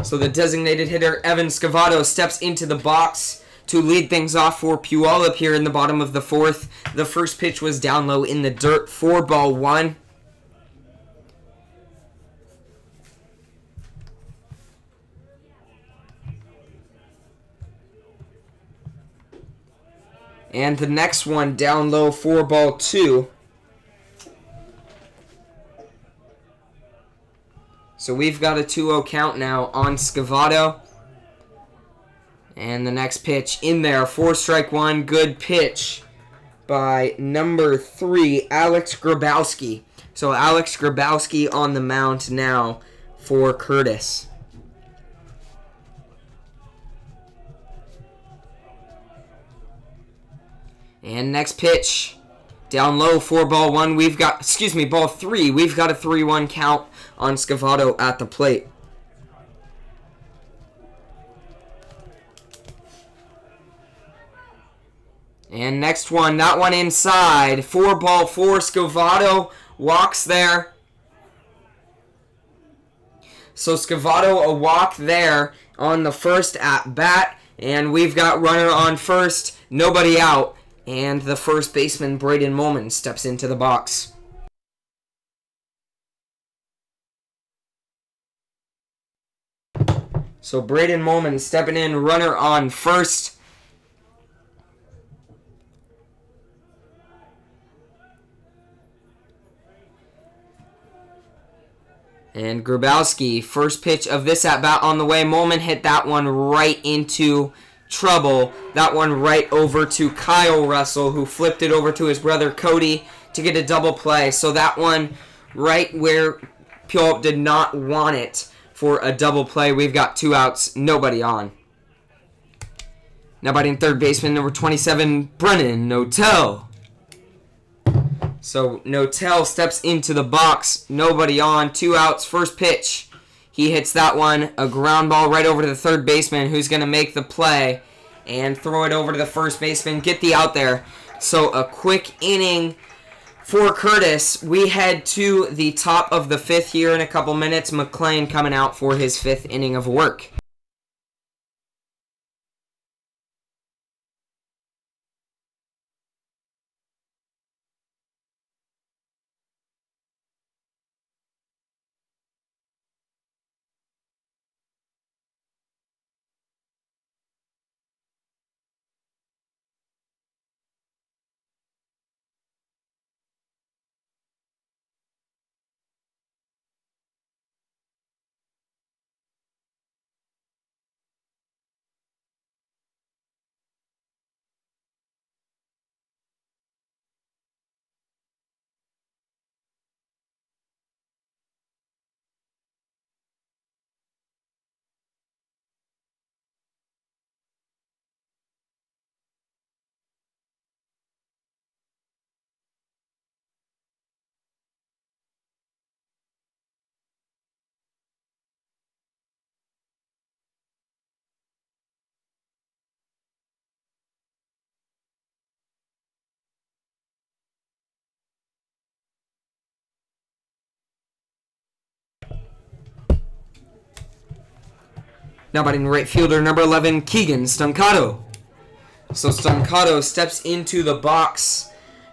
So the designated hitter, Evan Scavato, steps into the box to lead things off for Puyallup here in the bottom of the fourth. The first pitch was down low in the dirt, 4-1. And the next one down low, 4-2. So we've got a 2-0 count now on Scavato. And the next pitch in there, 4-1, good pitch by number 3, Alex Grabowski. So Alex Grabowski on the mound now for Curtis. And next pitch, down low, 4-1. We've got, ball 3. We've got a 3-1 count on Scavato at the plate. And next one, that one inside, 4-4. Scavato walks there. So Scavato a walk there on the first at bat, and we've got runner on first, nobody out. And the first baseman, Braden Molman, steps into the box. So Braden Molman stepping in, runner on first. And Grabowski, first pitch of this at-bat on the way. Molman hit that one right into trouble. That one right over to Kyle Russell, who flipped it over to his brother Cody to get a double play. So that one right where Puyallup did not want it for a double play. We've got 2 outs, nobody on. Now batting third baseman, number 27, Brennan Notel. So Notel steps into the box, nobody on, 2 outs, first pitch. He hits that one, a ground ball right over to the third baseman, who's going to make the play and throw it over to the first baseman, get the out there. So a quick inning for Curtis. We head to the top of the 5th here in a couple minutes. McClain coming out for his 5th inning of work. Now batting right fielder, number 11, Keegan Stancato. So Stancato steps into the box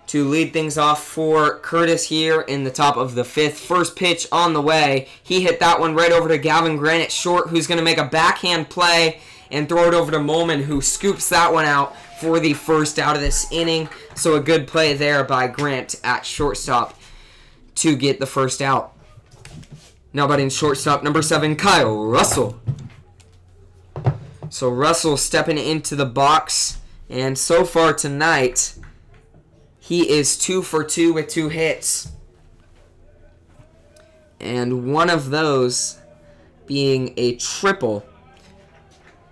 to lead things off for Curtis here in the top of the 5th. First pitch on the way. He hit that one right over to Gavin Grant short, who's going to make a backhand play and throw it over to Molman, who scoops that one out for the first out of this inning. So a good play there by Grant at shortstop to get the first out. Now batting shortstop, number 7, Kyle Russell. So Russell stepping into the box, and so far tonight, he is 2 for 2 with 2 hits. And one of those being a triple.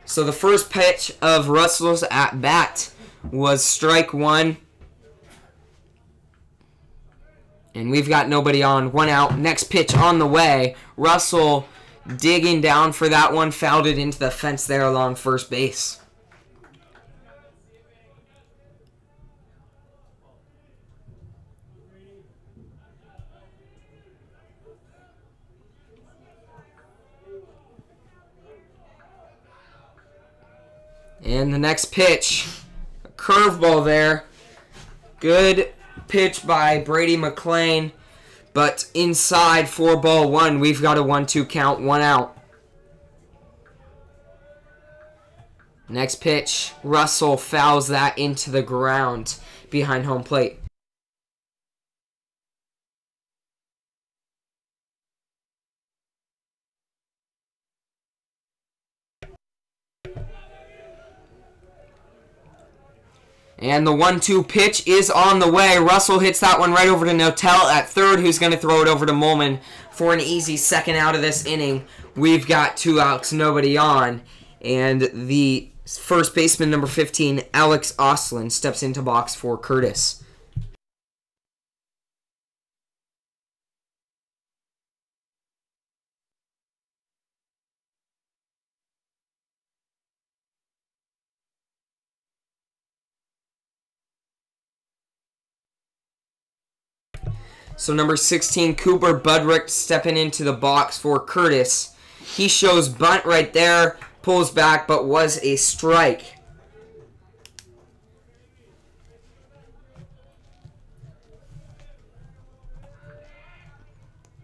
So the first pitch of Russell's at-bat was strike 1. And we've got nobody on, 1 out. Next pitch on the way. Russell digging down for that one, fouled it into the fence there along first base. And the next pitch, a curveball there. Good pitch by Brady McClain, but inside for ball one. We've got a 1-2 count, 1 out. Next pitch, Russell fouls that into the ground behind home plate. And the 1-2 pitch is on the way. Russell hits that one right over to Notel at third, who's going to throw it over to Molman for an easy second out of this inning. We've got 2 outs, nobody on. And the first baseman, number 15, Alex Oslin, steps into box for Curtis. So number 16, Cooper Budrick, stepping into the box for Curtis. He shows bunt right there, pulls back, but was a strike.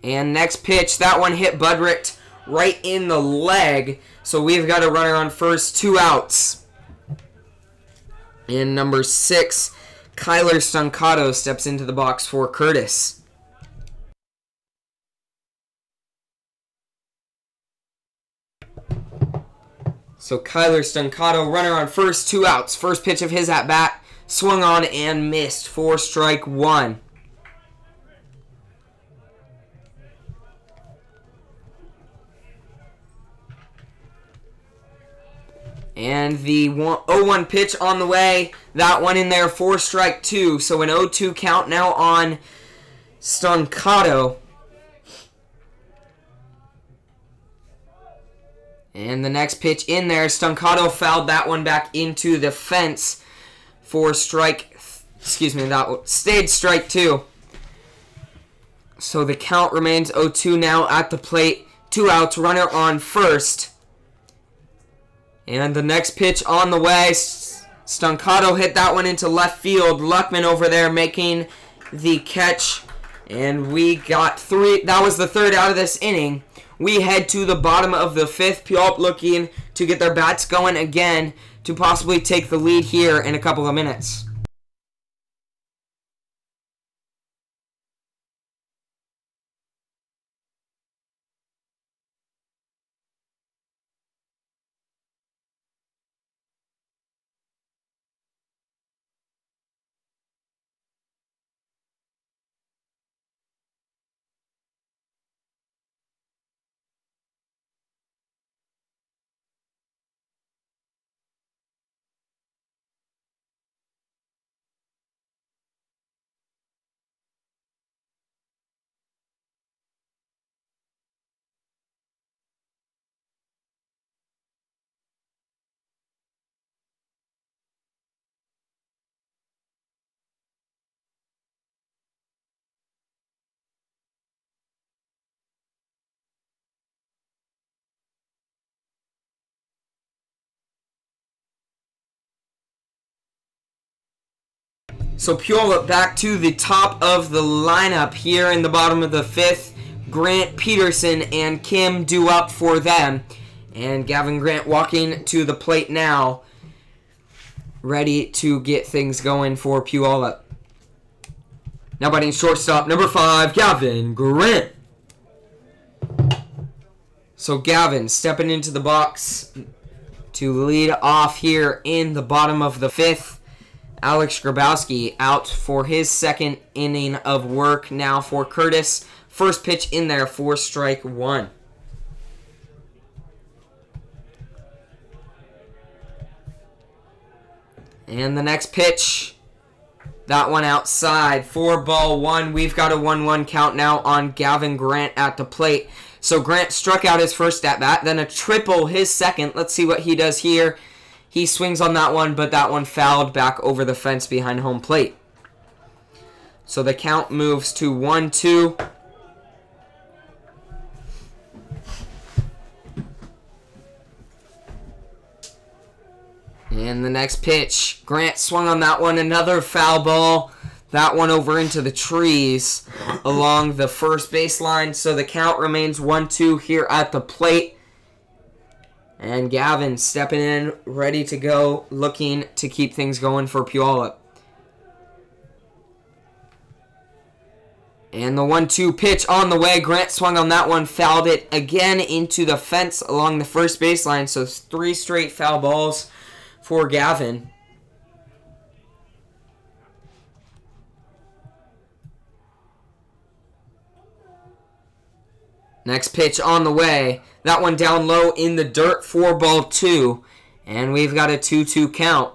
And next pitch, that one hit Budrick right in the leg. So we've got a runner on first, 2 outs. And number 6, Kyler Stuncato steps into the box for Curtis. So Kyler Stuncato, runner on first, 2 outs. First pitch of his at-bat, swung on and missed for strike 1. And the 0-1 pitch on the way. That one in there for strike 2. So an 0-2 count now on Stuncato. And the next pitch in there, Stuncato fouled that one back into the fence for that stayed strike 2. So the count remains 0-2 now at the plate. 2 outs, runner on first. And the next pitch on the way, Stuncato hit that one into left field. Luckman over there making the catch. And we got 3. That was the 3rd out of this inning. We head to the bottom of the 5th. Puyallup looking to get their bats going again to possibly take the lead here in a couple of minutes. So Puyallup back to the top of the lineup here in the bottom of the 5th. Grant Peterson and Kim do up for them. And Gavin Grant walking to the plate now, ready to get things going for Puyallup. Now batting shortstop, number 5, Gavin Grant. So Gavin stepping into the box to lead off here in the bottom of the 5th. Alex Grabowski out for his 2nd inning of work now for Curtis. First pitch in there for strike 1. And the next pitch, that one outside for ball 1. We've got a 1-1 count now on Gavin Grant at the plate. So Grant struck out his first at-bat, then a triple his second. Let's see what he does here. He swings on that one, but that one fouled back over the fence behind home plate. So the count moves to 1-2. And the next pitch, Grant swung on that one, another foul ball. That one over into the trees along the first baseline. So the count remains 1-2 here at the plate. And Gavin stepping in, ready to go, looking to keep things going for Puyallup. And the 1-2 pitch on the way. Grant swung on that one, fouled it again into the fence along the first baseline. So 3 straight foul balls for Gavin. Next pitch on the way. That one down low in the dirt, 4-2. And we've got a 2-2 count.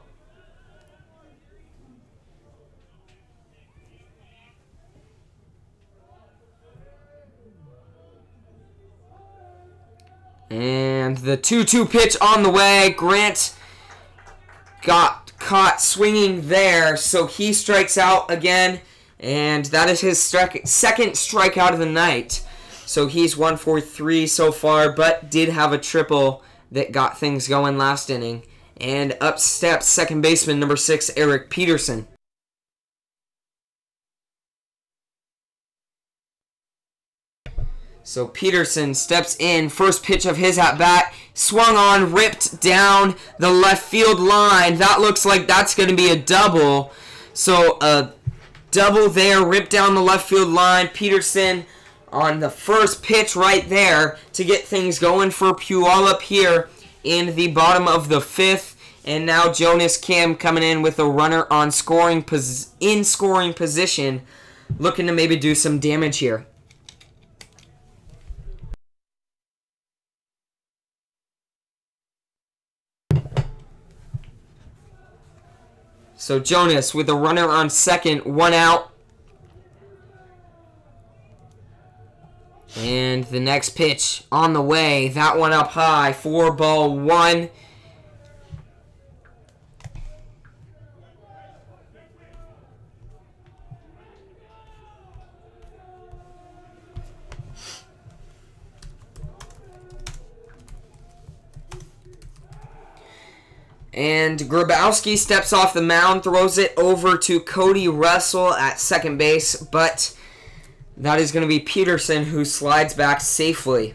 And the 2-2 pitch on the way. Grant got caught swinging there, so he strikes out again. And that is his second strikeout of the night. So he's 1 for 3 so far, but did have a triple that got things going last inning. And up steps second baseman number 6, Eric Peterson. So Peterson steps in, first pitch of his at-bat, swung on, ripped down the left field line. That looks like that's going to be a double. So a double there, ripped down the left field line. Peterson on the first pitch right there to get things going for Puyallup here in the bottom of the 5th. And now Jonas Kim coming in with a runner on scoring position, looking to maybe do some damage here. So Jonas with a runner on second, 1 out. And the next pitch on the way. That one up high. 4-1. And Grabowski steps off the mound, throws it over to Cody Russell at second base, but that is going to be Peterson who slides back safely.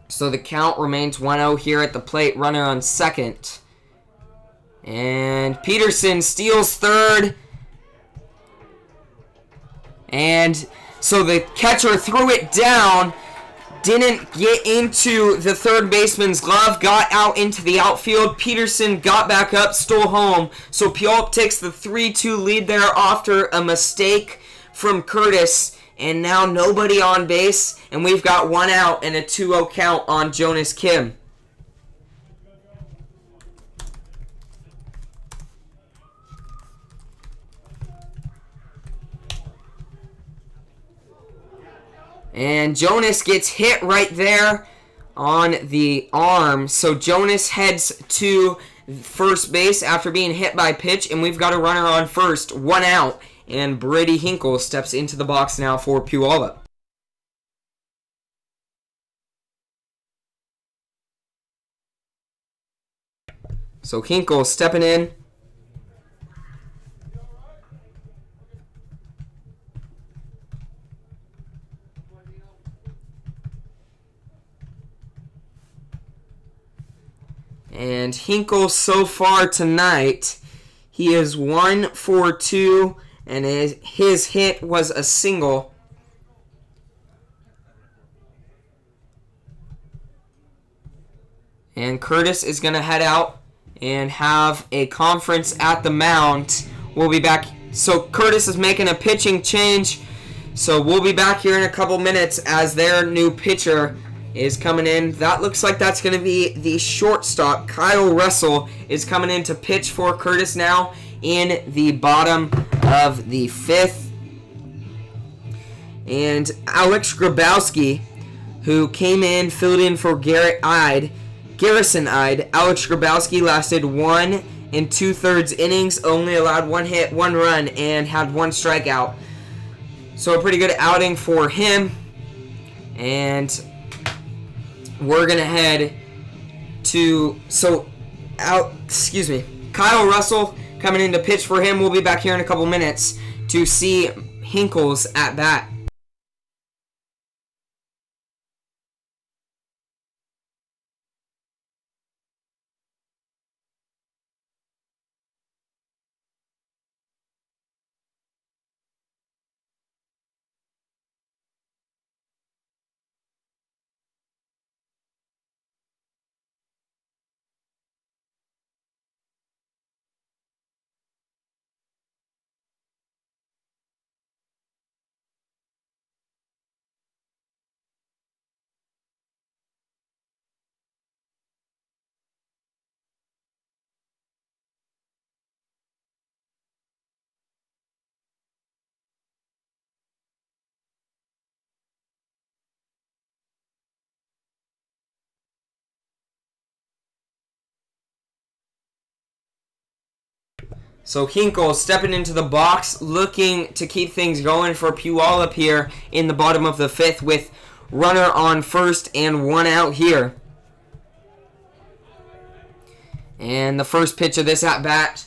So the count remains 1-0 here at the plate, runner on second. And Peterson steals third. And so the catcher threw it down, didn't get into the third baseman's glove, got out into the outfield. Peterson got back up, stole home. So Puyallup takes the 3-2 lead there after a mistake from Curtis. And now nobody on base, and we've got 1 out and a 2-0 count on Jonas Kim. And Jonas gets hit right there on the arm. So Jonas heads to first base after being hit by a pitch, and we've got a runner on first, 1 out. And Brady Hinkle steps into the box now for Puyallup. So Hinkle stepping in. And Hinkle so far tonight, he is 1 for 2, and his hit was a single. And Curtis is going to head out and have a conference at the mound. We'll be back. So Curtis is making a pitching change. So we'll be back here in a couple minutes as their new pitcher is coming in. That looks like that's going to be the shortstop. Kyle Russell is coming in to pitch for Curtis now in the bottom of the 5th. And Alex Grabowski, who came in, filled in for Garrison Ide. Alex Grabowski lasted 1 2/3 innings, only allowed 1 hit, 1 run, and had 1 strikeout. So a pretty good outing for him. And we're going to head to... So Kyle Russell coming in to pitch for him. We'll be back here in a couple minutes to see Hinkle's at bat. So Hinkle stepping into the box, looking to keep things going for Puyallup here in the bottom of the 5th with runner on first and 1 out here. And the first pitch of this at-bat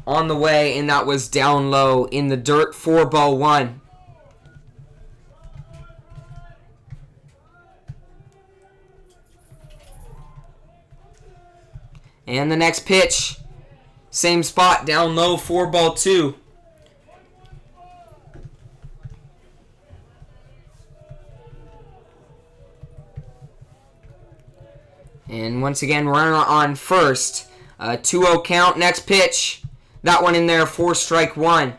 on the way, and that was down low in the dirt, 4-1. And the next pitch, same spot, down low, 4-2. And once again, runner on first. 2-0 count. Next pitch. That one in there, 4-1.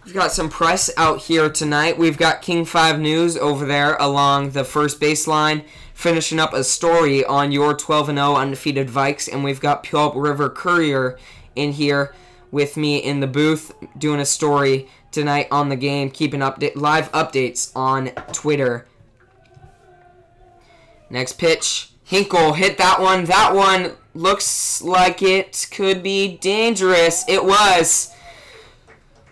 We've got some press out here tonight. We've got King 5 News over there along the first baseline, finishing up a story on your 12-0 undefeated Vikes. And we've got Puyallup River Courier in here with me in the booth doing a story tonight on the game, keeping live updates on Twitter. Next pitch. Hinkle hit that one. That one looks like it could be dangerous. It was.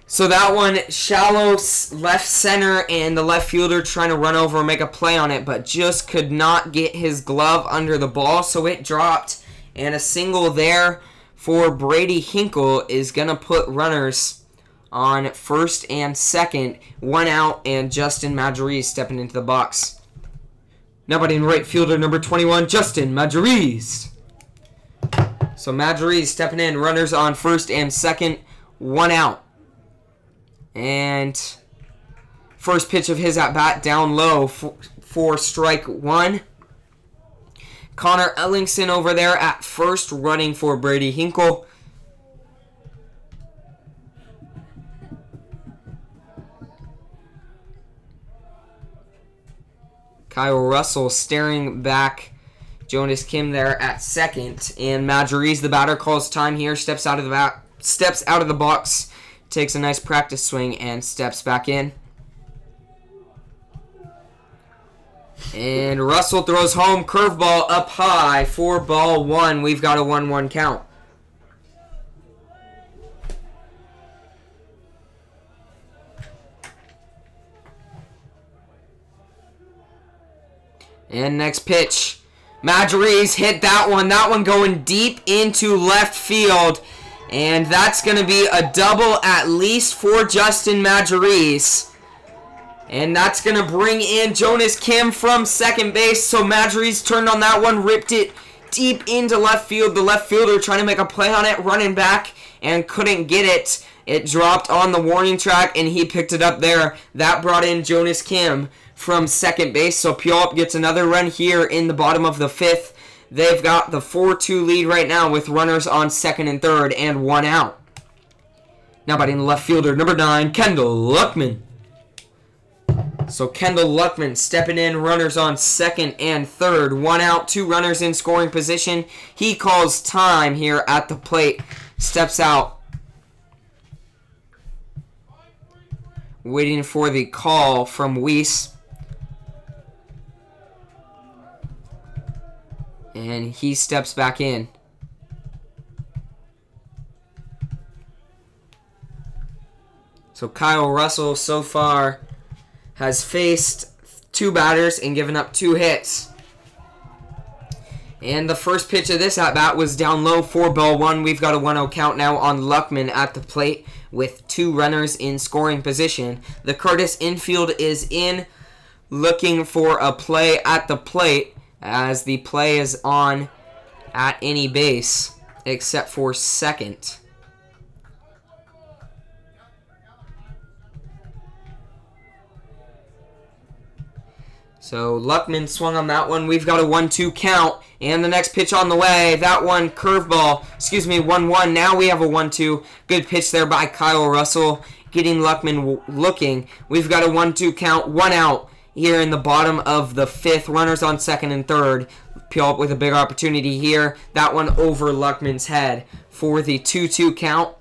So that one, shallow left center, and the left fielder trying to run over and make a play on it, but just could not get his glove under the ball, so it dropped. And a single there for Brady Hinkle is going to put runners on first and second, 1 out, and Justin Majoriz stepping into the box. Now batting right fielder number 21, Justin Majoriz. So Majoriz stepping in, runners on first and second, 1 out. And first pitch of his at-bat down low for strike 1. Connor Ellingson over there at first, running for Brady Hinkle. Kyle Russell staring back Jonas Kim there at second. And Majoriz, the batter, calls time here, steps out of the box. Takes a nice practice swing and steps back in. And Russell throws home, curveball up high, 4-1. We've got a 1-1 count. And next pitch. Majoriz hit that one. That one going deep into left field. And that's going to be a double at least for Justin Majoriz. And that's going to bring in Jonas Kim from second base. So Majoriz turned on that one, ripped it deep into left field. The left fielder trying to make a play on it, running back, and couldn't get it. It dropped on the warning track, and he picked it up there. That brought in Jonas Kim from second base. So Puyallup gets another run here in the bottom of the 5th. They've got the 4-2 lead right now with runners on second and third and 1 out. Now batting left fielder number 9, Kendall Luckman. So Kendall Luckman stepping in, runners on second and third, 1 out, 2 runners in scoring position. He calls time here at the plate, steps out. Waiting for the call from Weiss. And he steps back in. So Kyle Russell so far has faced 2 batters and given up 2 hits. And the first pitch of this at-bat was down low for ball one. We've got a 1-0 count now on Luckman at the plate with 2 runners in scoring position. The Curtis infield is in, looking for a play at the plate, as the play is on at any base except for second. So Luckman swung on that one. We've got a 1-2 count. And the next pitch on the way. That one, curveball. 1-1. Now we have a 1-2. Good pitch there by Kyle Russell, getting Luckman looking. We've got a 1-2 count. 1 out here in the bottom of the 5th. Runners on second and third. Puyallup with a big opportunity here. That one over Luckman's head for the 2-2 count.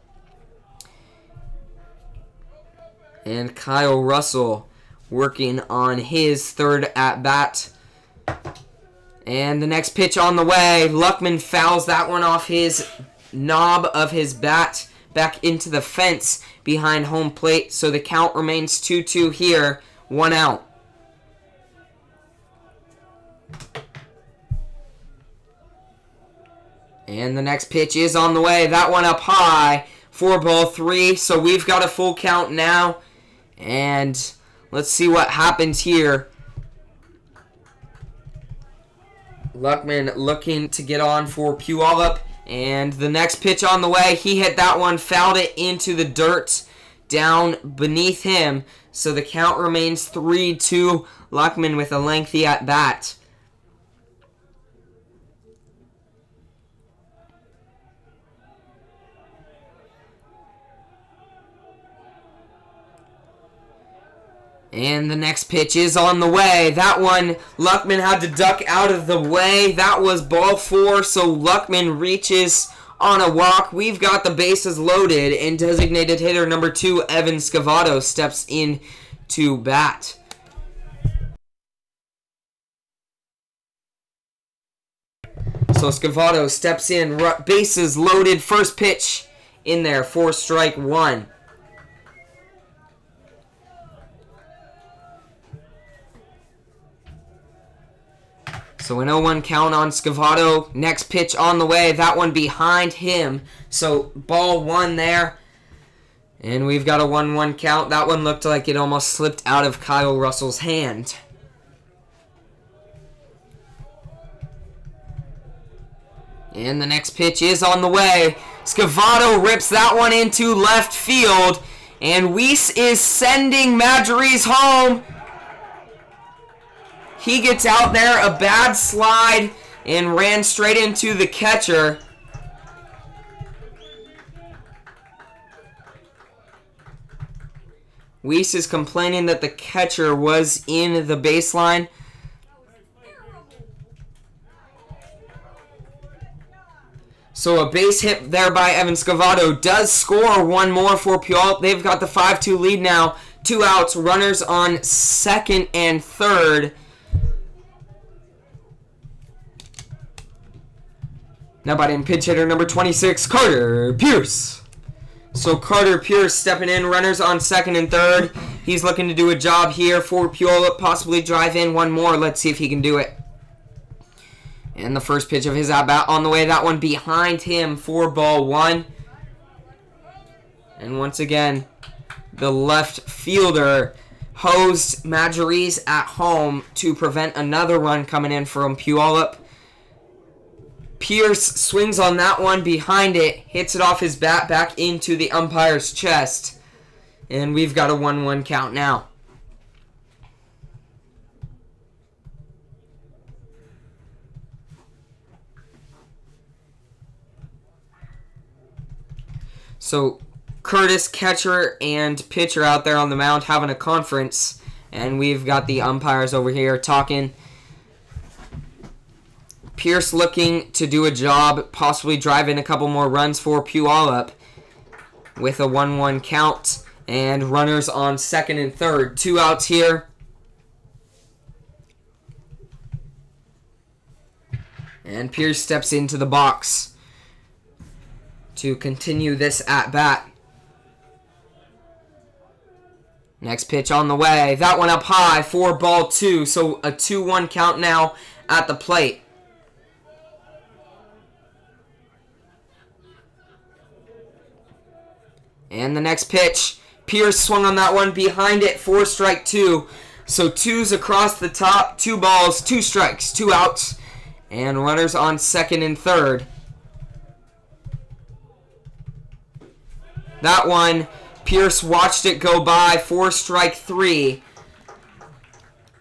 And Kyle Russell working on his 3rd at-bat. And the next pitch on the way. Luckman fouls that one off his knob of his bat back into the fence behind home plate. So the count remains 2-2 here. 1 out. And the next pitch is on the way. That one up high for ball 3. So we've got a full count now. And let's see what happens here. Luckman looking to get on for Puyallup. And the next pitch on the way, he hit that one, fouled it into the dirt down beneath him. So the count remains 3-2. Luckman with a lengthy at bat. And the next pitch is on the way. That one, Luckman had to duck out of the way. That was ball 4, so Luckman reaches on a walk. We've got the bases loaded, and designated hitter number 2, Evan Scavato, steps in to bat. So Scavato steps in, bases loaded, first pitch in there for strike 1. So an 0-1 count on Scavato. Next pitch on the way. That one behind him. So ball 1 there. And we've got a 1-1 count. That one looked like it almost slipped out of Kyle Russell's hand. And the next pitch is on the way. Scavato rips that one into left field. And Weiss is sending Madries home. He gets out there, a bad slide, and ran straight into the catcher. Weiss is complaining that the catcher was in the baseline. So a base hit there by Evan Scavato does score one more for Puyallup. They've got the 5-2 lead now. 2 outs, runners on second and third. Now batting pinch hitter number 26, Carter Pierce. So Carter Pierce stepping in, runners on second and third. He's looking to do a job here for Puyallup, possibly drive in one more. Let's see if he can do it. And the first pitch of his at-bat on the way. That one behind him for ball 1. And once again, the left fielder hosed Madries at home to prevent another run coming in from Puyallup. Pierce swings on that one behind it, hits it off his bat back into the umpire's chest. And we've got a 1-1 count now. So Curtis, catcher and pitcher out there on the mound having a conference. And we've got the umpires over here talking. Pierce looking to do a job, possibly drive in a couple more runs for Puyallup with a 1-1 count and runners on second and third. 2 outs here. And Pierce steps into the box to continue this at-bat. Next pitch on the way. That one up high for ball 2. So a 2-1 count now at the plate. And the next pitch, Pierce swung on that one, behind it for strike 2. So 2s across the top, 2 balls, 2 strikes, 2 outs, and runners on second and third. That one, Pierce watched it go by for strike 3.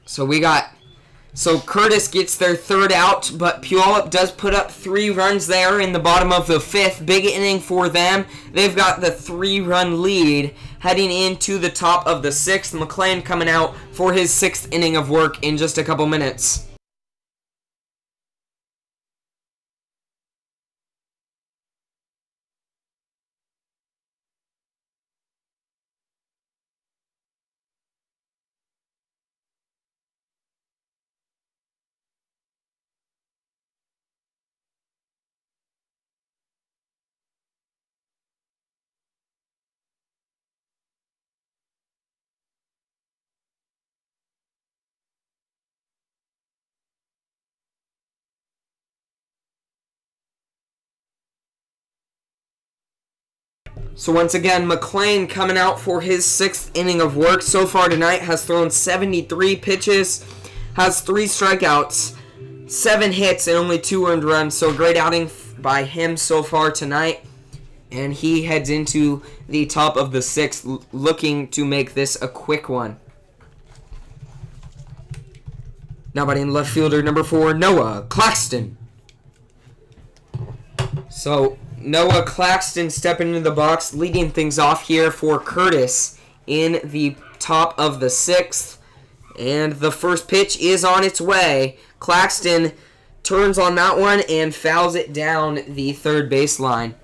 So Curtis gets their third out, but Puyallup does put up 3 runs there in the bottom of the 5th. Big inning for them. They've got the 3-run lead heading into the top of the 6th. McLean coming out for his 6th inning of work in just a couple minutes. So once again, McLean coming out for his 6th inning of work so far tonight, has thrown 73 pitches, has 3 strikeouts, 7 hits, and only 2 earned runs. So a great outing by him so far tonight. And he heads into the top of the 6th, looking to make this a quick one. Now batting left fielder number 4, Noah Claxton. So Noah Claxton stepping into the box, leading things off here for Curtis in the top of the 6th. And the first pitch is on its way. Claxton turns on that one and fouls it down the third baseline.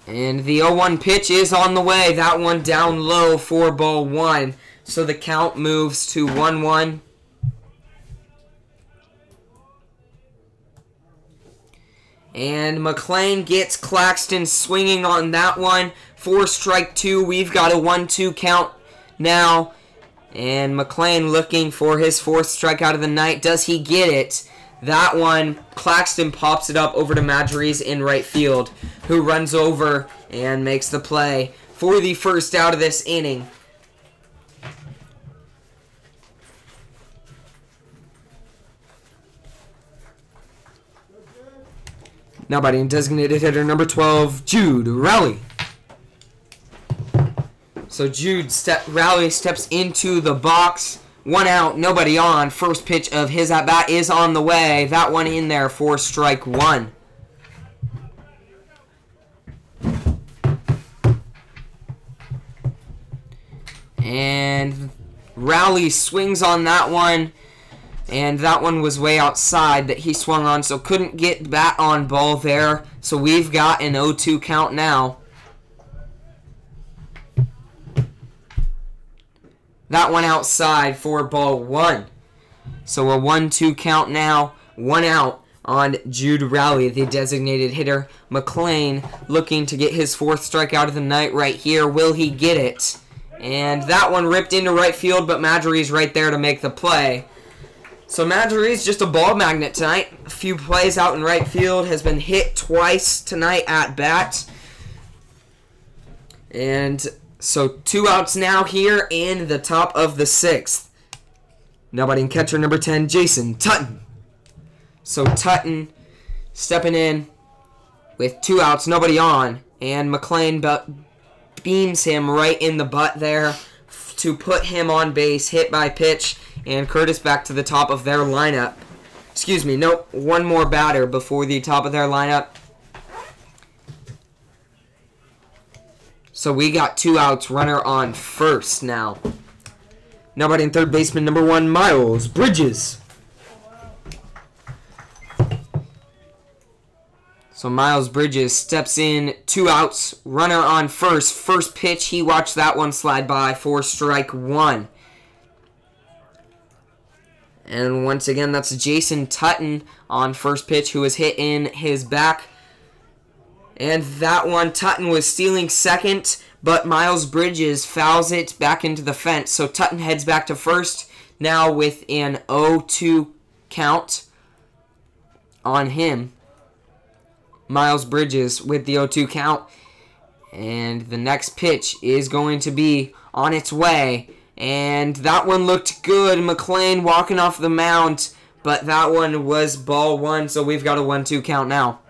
And the 0-1 pitch is on the way. That one down low for ball 1. So the count moves to 1-1. And McLean gets Claxton swinging on that one for strike 2. We've got a 1-2 count now. And McLean looking for his 4th strikeout of the night. Does he get it? That one, Claxton pops it up over to Madries in right field, who runs over and makes the play for the first out of this inning. Now batting designated hitter number 12, Jude Rowley. So Rowley steps into the box. 1 out, nobody on. First pitch of his at-bat is on the way. That one in there for strike 1. And Rowley swings on that one. And that one was way outside that he swung on, so couldn't get bat on ball there. So we've got an 0-2 count now. That one outside for ball 1. So a 1-2 count now. 1 out on Jude Rowley, the designated hitter. McLean looking to get his 4th strikeout of the night right here. Will he get it? And that one ripped into right field, but Madries right there to make the play. So Madries just a ball magnet tonight. A few plays out in right field. Has been hit twice tonight at bat. And so 2 outs now here in the top of the 6th. Now batting catcher number 10, Jason Tutton. So Tutton stepping in with 2 outs, nobody on. And McLean beams him right in the butt there to put him on base, hit by pitch. And Curtis back to the top of their lineup. Excuse me, nope, one more batter before the top of their lineup. So we got 2 outs, runner on first now. Now batting third baseman number 1, Miles Bridges. So Miles Bridges steps in, 2 outs, runner on first. First pitch, he watched that one slide by for strike 1. And once again, that's Jason Tutton on first pitch, who was hit in his back. And that one, Tutton was stealing second, but Miles Bridges fouls it back into the fence. So Tutton heads back to first now with an 0-2 count on him. Miles Bridges with the 0-2 count. And the next pitch is going to be on its way. And that one looked good. McLean walking off the mound. But that one was ball one. So we've got a 1-2 count now.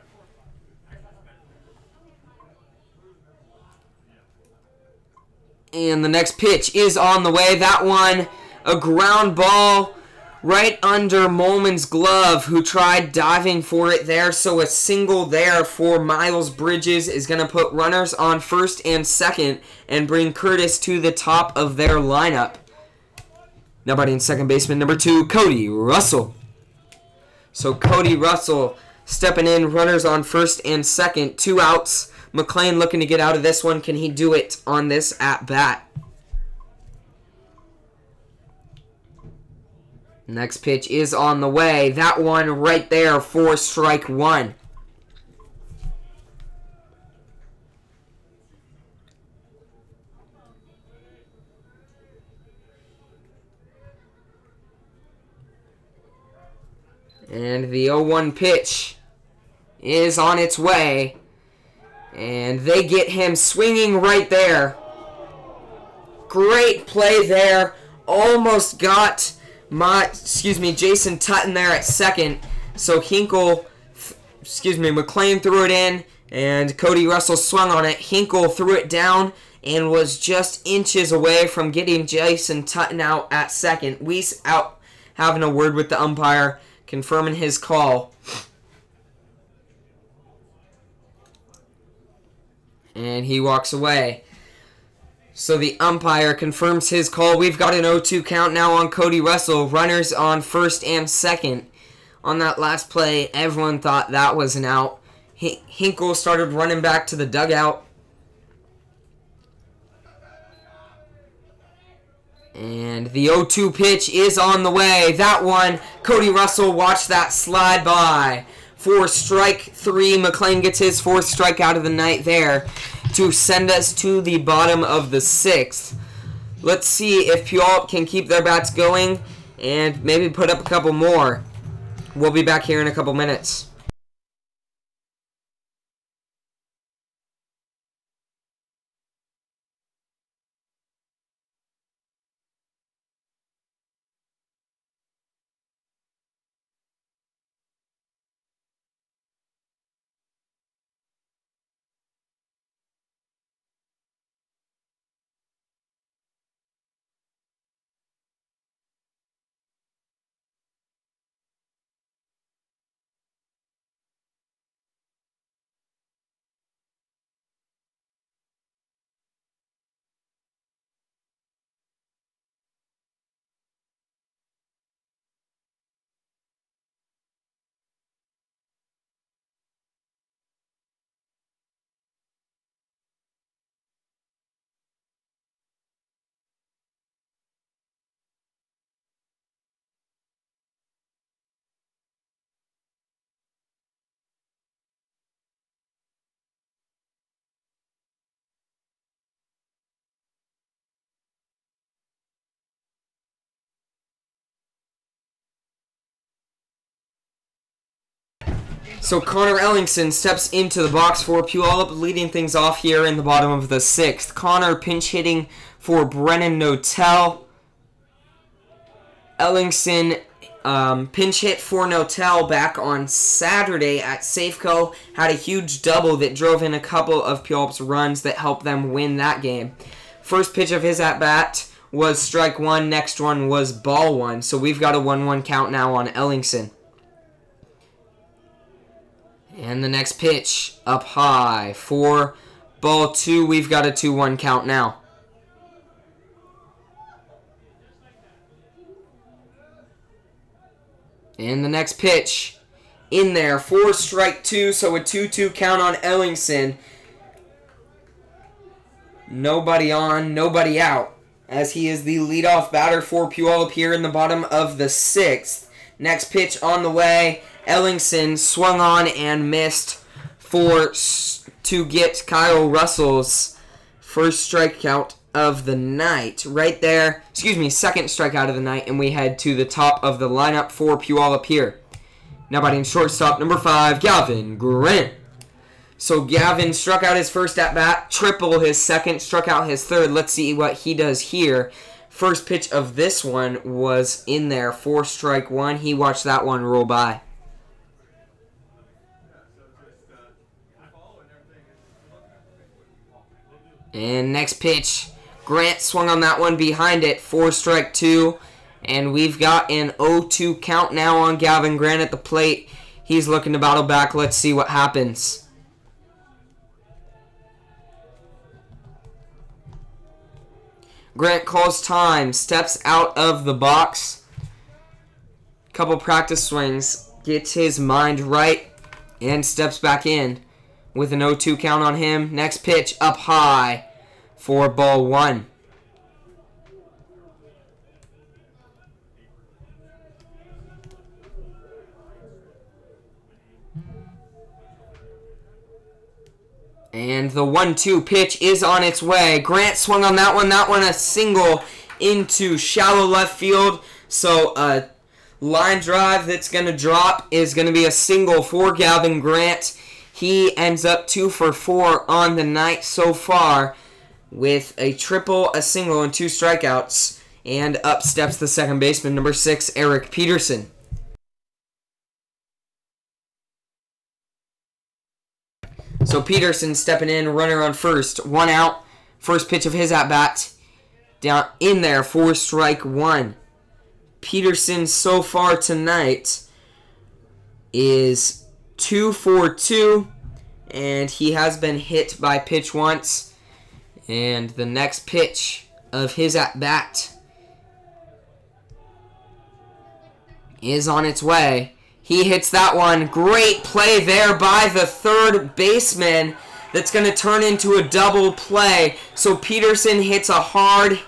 And the next pitch is on the way. That one, a ground ball right under Molman's glove, who tried diving for it there. So a single there for Miles Bridges is going to put runners on first and second and bring Curtis to the top of their lineup. Now batting second baseman number 2, Cody Russell. So Cody Russell stepping in, runners on first and second, 2 outs. McLean looking to get out of this one. Can he do it on this at-bat? Next pitch is on the way. That one right there for strike one. And the 0-1 pitch is on its way. And they get him swinging right there. Great play there. Almost got Jason Tutton there at second. So McLean threw it in, and Cody Russell swung on it. Hinkle threw it down and was just inches away from getting Jason Tutton out at second. Weiss out having a word with the umpire, confirming his call. And he walks away. So the umpire confirms his call. We've got an 0-2 count now on Cody Russell. Runners on first and second. On that last play, everyone thought that was an out. Hinkle started running back to the dugout. And the 0-2 pitch is on the way. That one, Cody Russell, watch that slide by. For strike 3, McLean gets his 4th strikeout of the night there to send us to the bottom of the 6th. Let's see if Puyallup can keep their bats going and maybe put up a couple more. We'll be back here in a couple minutes. So Connor Ellingson steps into the box for Puyallup, leading things off here in the bottom of the 6th. Connor pinch hitting for Brennan Notel. Ellingson pinch hit for Notel back on Saturday at Safeco. Had a huge double that drove in a couple of Puyallup's runs that helped them win that game. First pitch of his at-bat was strike 1. Next one was ball 1. So we've got a 1-1 count now on Ellingson. And the next pitch up high for ball 2. We've got a 2-1 count now. And the next pitch in there for strike 2. So a 2-2 count on Ellingson. Nobody on, nobody out, as he is the leadoff batter for Puyallup here in the bottom of the 6th. Next pitch on the way. Ellingson swung on and missed to get Kyle Russell's first strikeout of the night right there. Excuse me, second strikeout of the night, and we head to the top of the lineup for Puyallup here. Now batting shortstop, number 5, Gavin Grant. So Gavin struck out his first at-bat, triple his second, struck out his third. Let's see what he does here. First pitch of this one was in there for strike one. He watched that one roll by. And next pitch, Grant swung on that one behind it for strike two. And we've got an 0-2 count now on Gavin Grant at the plate. He's looking to battle back. Let's see what happens. Grant calls time, steps out of the box. Couple practice swings, gets his mind right, and steps back in with an 0-2 count on him. Next pitch, up high for ball one. And the 1-2 pitch is on its way. Grant swung on that one. That one a single into shallow left field. So a line drive that's going to drop is going to be a single for Gavin Grant. He ends up 2 for 4 on the night so far with a triple, a single, and 2 strikeouts. And up steps the second baseman, number 6, Eric Peterson. So Peterson stepping in, runner on first, 1 out. First pitch of his at-bat, down in there for strike one. Peterson so far tonight is 2 for 2, and he has been hit by pitch once. And the next pitch of his at-bat is on its way. He hits that one. Great play there by the third baseman. That's going to turn into a double play. So Peterson hits a hard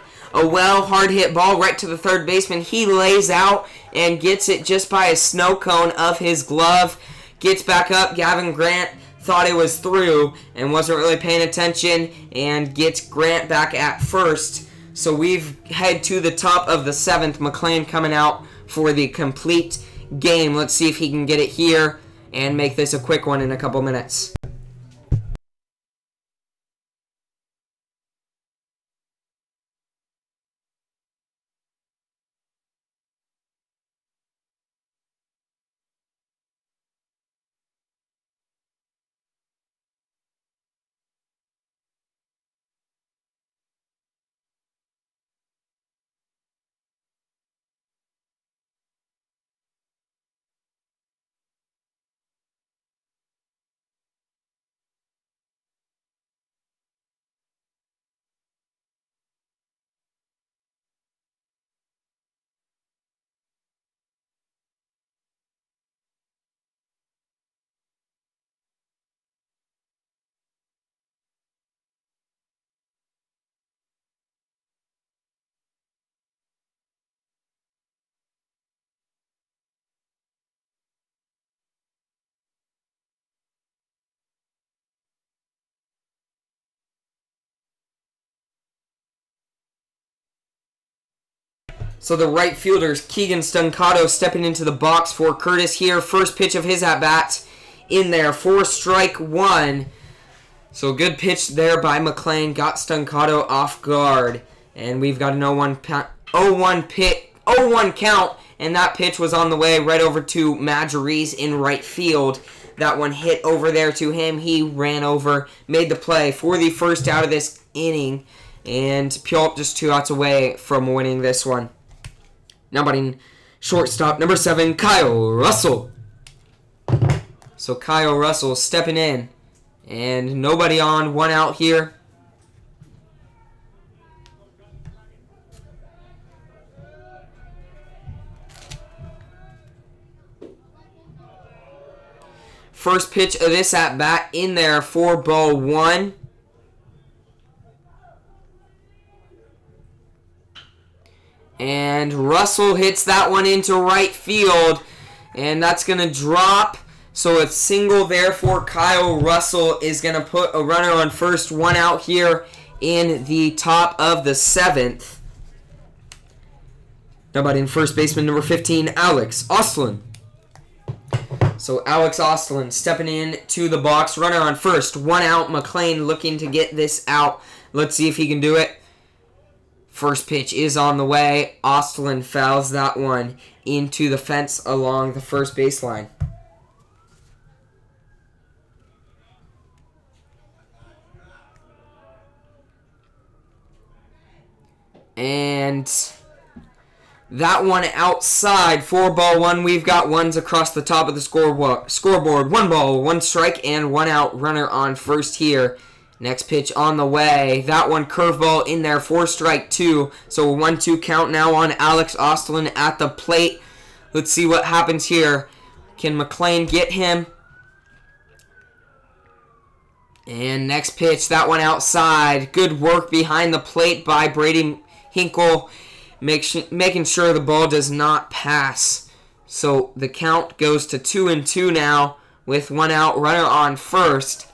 hit ball right to the third baseman. He lays out and gets it just by a snow cone of his glove. Gets back up. Gavin Grant thought it was through and wasn't really paying attention and gets Grant back at first. So we've head to the top of the 7th. McLean coming out for the complete game. Let's see if he can get it here and make this a quick one in a couple minutes. So the right fielder's Keegan Stuncato stepping into the box for Curtis here. First pitch of his at-bat in there for strike one. So good pitch there by McLean. Got Stuncato off guard. And we've got an 0-1 count. And that pitch was on the way right over to Majorese in right field. That one hit over there to him. He ran over, made the play for the first out of this inning. And Puyallup just 2 outs away from winning this one. Now batting shortstop, number 7, Kyle Russell. So Kyle Russell stepping in. And nobody on, 1 out here. First pitch of this at-bat in there for ball one. And Russell hits that one into right field. And that's going to drop. So a single there for Kyle Russell is going to put a runner on first, 1 out here in the top of the 7th. Now batting first baseman number 15, Alex Ostlund. So Alex Ostlund stepping in to the box. Runner on first. 1 out. McLean looking to get this out. Let's see if he can do it. First pitch is on the way. Ostlund fouls that one into the fence along the first baseline. And that one outside. 4-1. We've got ones across the top of the scoreboard. 1 ball, 1 strike, and 1 out. Runner on first here. Next pitch on the way. That one curveball in there. 4 strike 2. So a 1-2 count now on Alex Ostlund at the plate. Let's see what happens here. Can McLean get him? And next pitch. That one outside. Good work behind the plate by Brady Hinkle. Making sure the ball does not pass. So the count goes to 2-2 now with 1 out. Runner on first.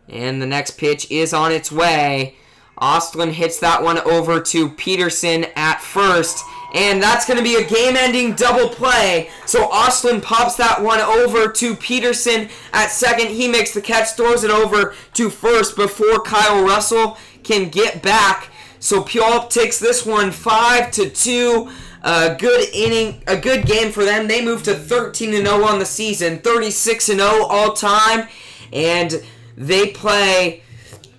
And the next pitch is on its way. Ostlund hits that one over to Peterson at first. And that's going to be a game-ending double play. So Ostlund pops that one over to Peterson at second. He makes the catch, throws it over to first before Kyle Russell can get back. So Puyallup takes this one 5-2. A good inning, a good game for them. They move to 13-0 on the season, 36-0 all time. And they play,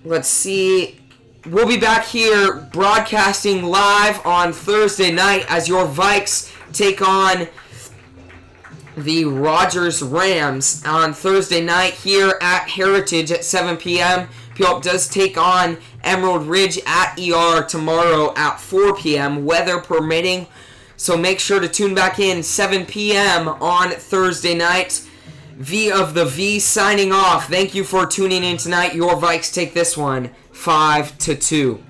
let's see, we'll be back here broadcasting live on Thursday night as your Vikes take on the Rogers Rams on Thursday night here at Heritage at 7 p.m. Puyallup does take on Emerald Ridge at ER tomorrow at 4 p.m., weather permitting. So make sure to tune back in 7 p.m. on Thursday night. V of the V signing off. Thank you for tuning in tonight. Your Vikes take this one 5-2.